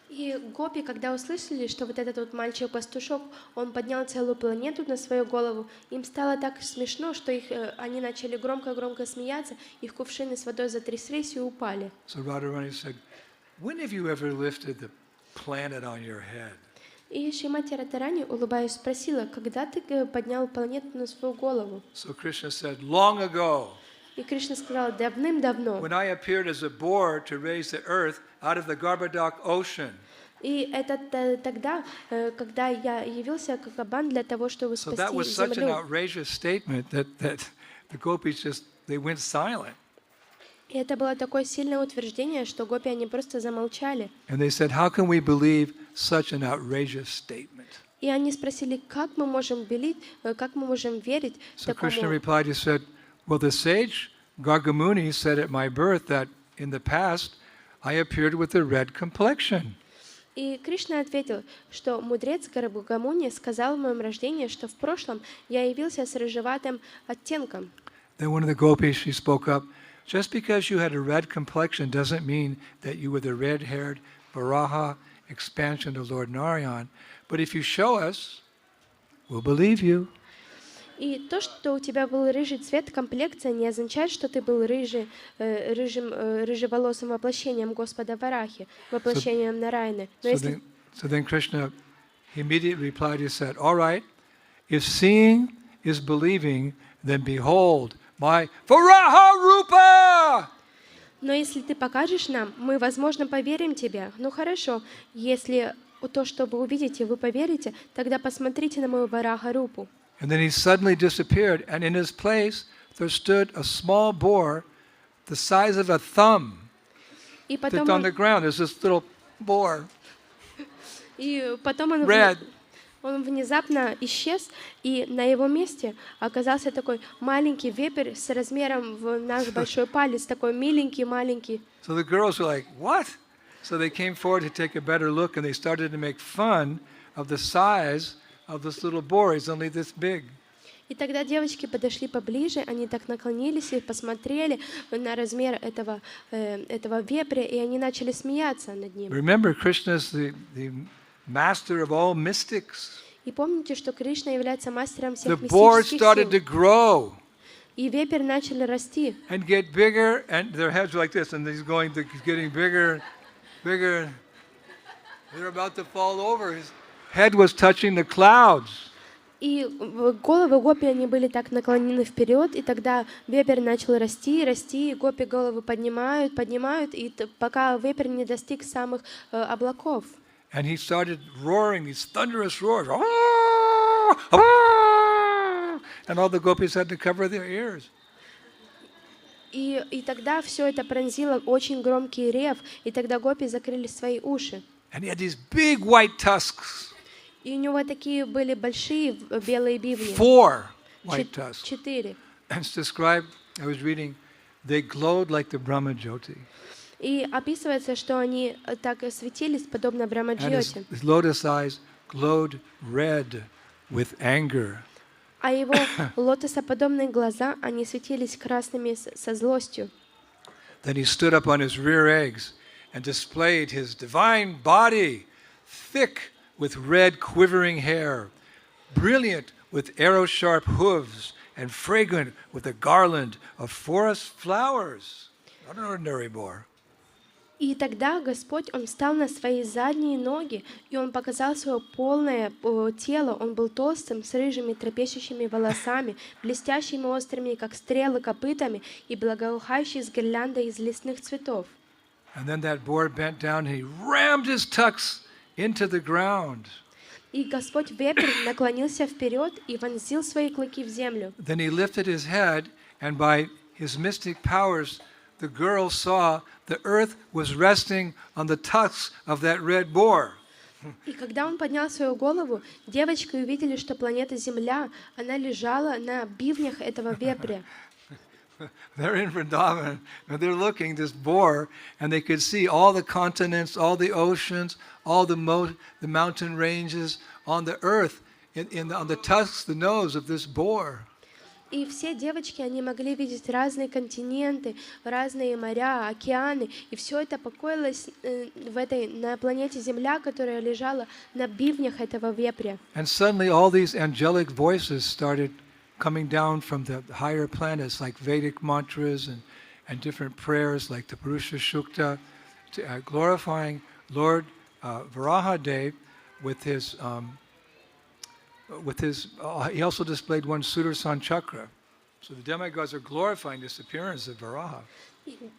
И гопи, когда услышали, что вот этот вот мальчик-пастушок, он поднял целую планету на свою голову, им стало так смешно, что они начали громко-громко смеяться, их кувшины с водой затряслись и упали. So Radharani said, when have you ever lifted the planet on your head? И Шримати Радхарани, улыбаясь, спросила: когда ты поднял планету на свою голову? So Krishna said, long ago, И Кришна сказал: давным-давно. when I appeared as a boar to raise the earth out of the Garbhodak ocean. И это тогда, когда я явился как кабан для того, чтобы So that was спасти such an землю. outrageous statement that the gopis they went silent. И это было такое сильное утверждение, что гопи, они просто замолчали. And they said, how can we believe such an outrageous statement? И они спросили: как мы можем верить So Krishna такому? replied, he said, well, the sage Gargamuni said at my birth that in the past I appeared with a red complexion. И Кришна ответил, что мудрец Гаргамуни сказал в моем рождении, что в прошлом я явился с рыжеватым оттенком. Then one of the gopis, she spoke up, just because you had a red complexion doesn't mean that you were the red-haired Varaha expansion of Lord Narayan. But if you show us, we'll believe you. И то, что у тебя был рыжий цвет комплекции, не означает, что ты был рыжеволосым воплощением Господа Варахи, воплощением Нараяны. Но если... So then Krishna, he immediately replied, he said, all right, if seeing is believing, then behold, my Varaha Rupa! Но если ты покажешь нам, мы, возможно, поверим тебе. Ну хорошо, если то, что вы увидите, вы поверите, тогда посмотрите на мою Вараха-рупу. And then he suddenly disappeared, and in his place there stood a small boar the size of a thumb. И That's потом on the ground. There's this little boar, red. он внезапно исчез, и на его месте оказался такой маленький вепрь с размером в наш большой палец, такой миленький-маленький. So the girls were like, what? So they came forward to take a better look, and they started to make fun of the size of this little boar. He's only this big. И тогда девочки подошли поближе, они так наклонились и посмотрели на размер этого вепря, и они начали смеяться над ним. Remember, Krishna is the master of all mystics. И помните, что Кришна является мастером The всех boar мистических started to сил. grow И вепрь начали расти. and get bigger, and their heads were like this, and he's getting bigger, bigger. They're about to fall over. His head was touching the clouds. И головы гопи, они были так наклонены вперед, и тогда вепрь начал расти, и гопи головы поднимают, и пока вепрь не достиг самых облаков. And he started roaring these thunderous roars. "Ah! Ah!" And all the gopis had to cover their ears. И тогда все это пронзило очень громкий рев, и тогда гопи закрыли свои уши. And he had these big white tusks. И у него такие были большие белые бивни. 4 white tusks. 4. It's described, I was reading, they glowed like the Brahma Jyoti. И описывается, что они так светились, подобно And Брамаджьоте. his lotus eyes glowed red with anger. А его лотосоподобные глаза, они светились красными со злостью. Then he stood up on his rear eggs and displayed his divine body, thick with red quivering hair, brilliant with arrow-sharp hooves, and fragrant with a garland of forest flowers. Not an ordinary boar. И тогда Господь, Он встал на свои задние ноги, и Он показал свое полное тело. Он был толстым, с рыжими трепещущими волосами, блестящими острыми, как стрелы, копытами, и благоухающий с гирляндой из лесных цветов. And then that boar bent down and he rammed his tusks into the ground. И Господь вепрь наклонился вперед и вонзил свои клыки в землю. Then he lifted his head, and by his mystic powers the girl saw the earth was resting on the tusks of that red boar. И когда он поднял свою голову, девочки увидели, что планета Земля, она лежала на бивнях этого вепря. They're in Vrindavan, and they're looking this boar, and they could see all the continents, all the oceans, all the mountain ranges on the earth, on the tusks, the nose of this boar. И все девочки, они могли видеть разные континенты, разные моря, океаны, и все это покоилось на планете Земля, которая лежала на бивнях этого вепря. And suddenly all these angelic voices started coming down from the higher planets, like Vedic mantras and different prayers, like the Purusha Shukta, glorifying Lord Varahadev with his. He also displayed one Sudarshan chakra. So the demigods are glorifying this appearance of Varaha.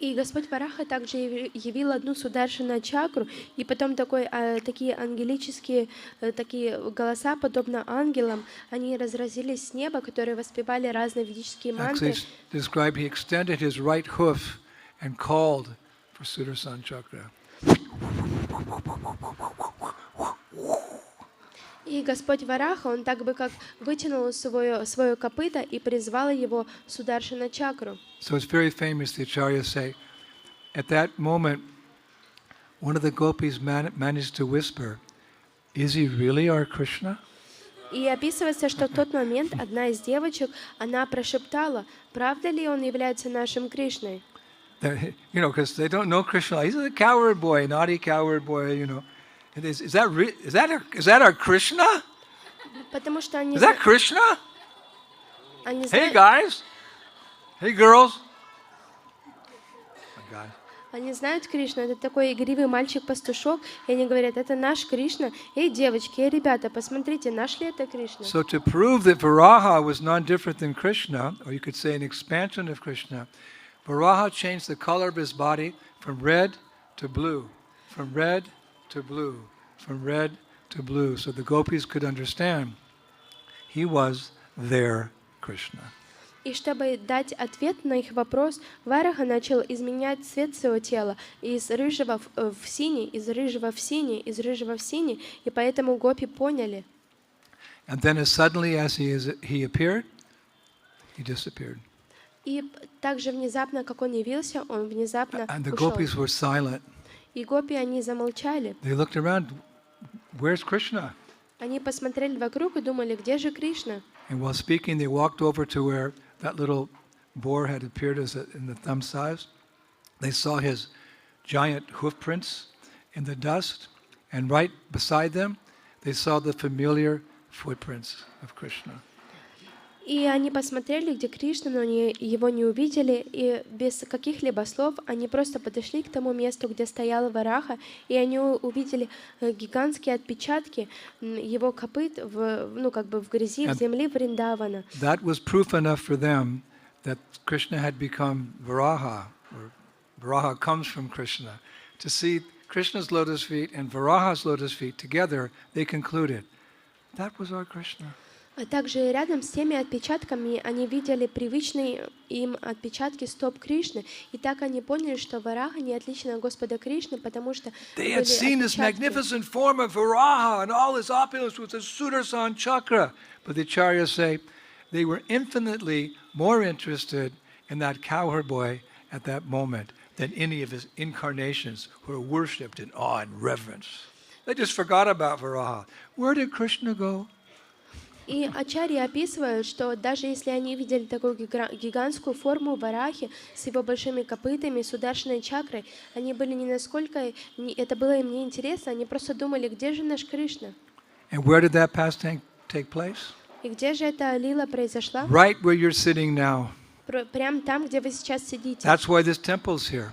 И Господь Вараха также явил одну Сударшана чакру, и потом такие ангелические такие голоса, подобно ангелам, они разразились с неба, которые воспевали разные ведические мантры. Actually, described he extended his right hoof and called for Sudarshan chakra. И Господь Вараха, он так бы как вытянул свое копыто и призвал его Сударшана чакру. So it's very famous, the acharyas say, at that moment, one of the gopis managed to whisper, "Is he really our Krishna?" И описывается, что в тот момент одна из девочек, она прошептала, правда ли он является нашим Кришной? You know, because they don't know Krishna. He's a coward boy, naughty coward boy, you know. And is that our Krishna? Потому что они Is that Krishna? они Hey знают, guys, hey girls. Oh, God. они знают Кришну, это такой игривый мальчик-пастушок, и они говорят, это наш Кришна. Эй, девочки, эй, ребята, посмотрите, наш ли это Кришна? So to prove that Varaha was none different than Krishna, or you could say an expansion of Krishna, Varaha changed the color of his body from red to blue, from red to blue, from red to blue, so the gopis could understand he was their Krishna. И чтобы дать ответ на их вопрос, Вараха начал изменять цвет своего тела из рыжего в синий, из рыжего в синий, из рыжего в синий, и поэтому гопи поняли. And then as suddenly as he appeared, he disappeared. И также внезапно, как он явился, он внезапно And the ушел. gopis were silent. И гопи, они замолчали. They looked around, where's Krishna? Они посмотрели вокруг и думали, где же Кришна? And while speaking, they walked over to where that little boar had appeared in the thumb size. They saw his giant hoof prints in the dust, and right beside them, they saw the familiar footprints of Krishna. И они посмотрели, где Кришна, но они его не увидели, и без каких-либо слов они просто подошли к тому месту, где стояла Вараха, и они увидели гигантские отпечатки его копыт в грязи, в земле Вриндавана. That was proof enough for them that Krishna had become Varaha, or Varaha comes from Krishna. To see Krishna's lotus feet and Varaha's lotus feet together, they concluded, that was our Krishna. А также рядом с теми отпечатками они видели привычные им отпечатки стоп Кришны, и так они поняли, что Вараха не отличен от Господа Кришны, потому что They had seen this magnificent form of Varaha and all his opulence with his Sudarshan chakra. But the acharyas say they were infinitely more interested in that cowherd boy at that moment than any of his incarnations who were worshipped in awe and reverence. They just forgot about Varaha. Where did Krishna go? И ачарьи описывают, что даже если они видели такую гигантскую форму Варахи с его большими копытами, с ударшиной чакрой, они были не насколько, это было им неинтересно, они просто думали, где же наш Кришна? And where did that pastime take place? И где же эта лила произошла? Right where you're sitting now. Прямо там, где вы сейчас сидите. That's why this temple's here.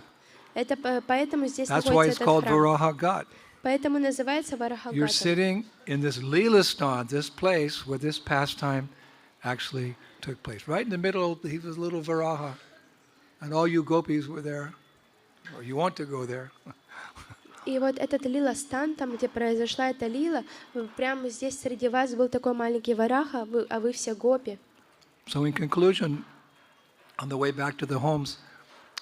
Это поэтому здесь That's why находится it's called этот храм. Varaha Ghat. Поэтому называется You're Варахагата. sitting in this Leela Stan, this place where this pastime actually took place. Right in the middle, he was little Varaha. And all you gopis were there. Or you want to go there. И вот этот лила-стан, там, где произошла эта лила, прямо здесь среди вас был такой маленький Вараха, а вы все гопи. So in conclusion, on the way back to the homes,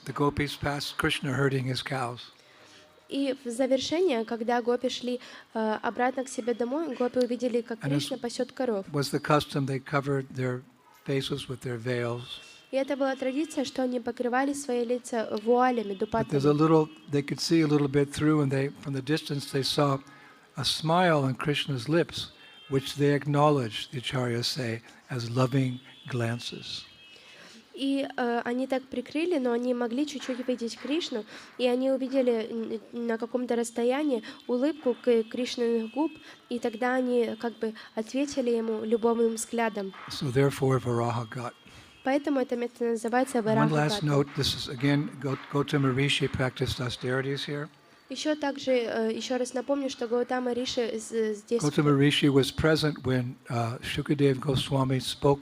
the gopis passed Krishna herding his cows. И в завершение, когда гопи шли обратно к себе домой, гопи увидели, как And as Кришна пасет коров. was the custom, they covered their faces with their veils. И это была традиция, что они покрывали свои лица вуалями, But there's a дупатами. little, they could see a little bit through, and from the distance, they saw a smile on Krishna's lips, which they acknowledged, the acharyas say, as loving glances. И они так прикрыли, но они могли чуть-чуть видеть Кришну, и они увидели на каком-то расстоянии улыбку Кришниных губ, и тогда они как бы ответили ему любовным взглядом. So therefore, Varaha got. Поэтому это метод называется One last Вараха. note, this is again, Gautama Rishi practiced austerities here. Еще также, еще раз напомню, что Гаутама Риши здесь... Gautama Rishi was present when Shukadev Goswami spoke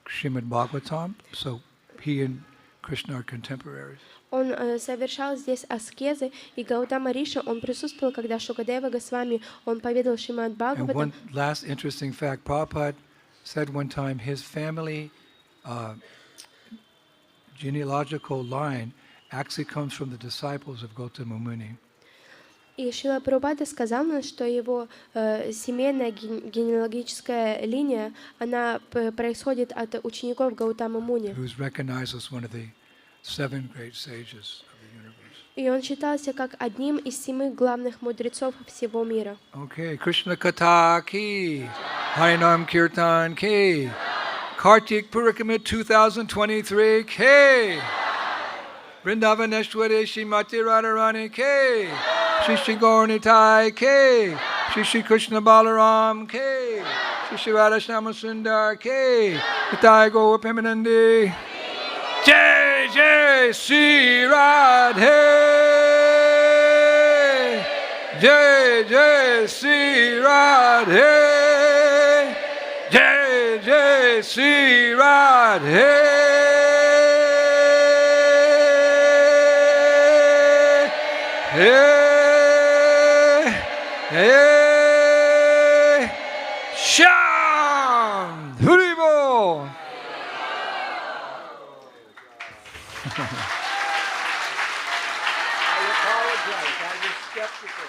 Srimad Bhagavatam, so he and Krishna are contemporaries. Он совершал здесь аскезы, и Гаутама Риша, он присутствовал, когда Шукадева Госвами, он поведал Шримад And Бхагаватам. one last interesting fact, Prabhupada said one time his family genealogical line actually comes from the disciples of Gautama Muni. И Шрила Прабхупада сказал нам, что его семейная генеалогическая линия, она происходит от учеников Гаутама Муни. Who's recognized as one of the 7 great sages of the universe. И он считался как одним из 7 главных мудрецов всего мира. Okay, Krishna Katha ki, Harinam Kirtan ki, Kartik Parikrama 2023 ki, Vrindavaneshwari Shrimati Radharani ki, Shri Shri Gauranitai ki, Shri Shri Krishna Balaram ki, Shri Shri Radha Shama Sundar ki, Nitai Gaur Premanandi. Jai Jai Sri Radhe, Jai Jai Sri Radhe, Jai Jai Sri Radhe, Hey, hey, Sham, Haribo. I apologize. I was skeptical.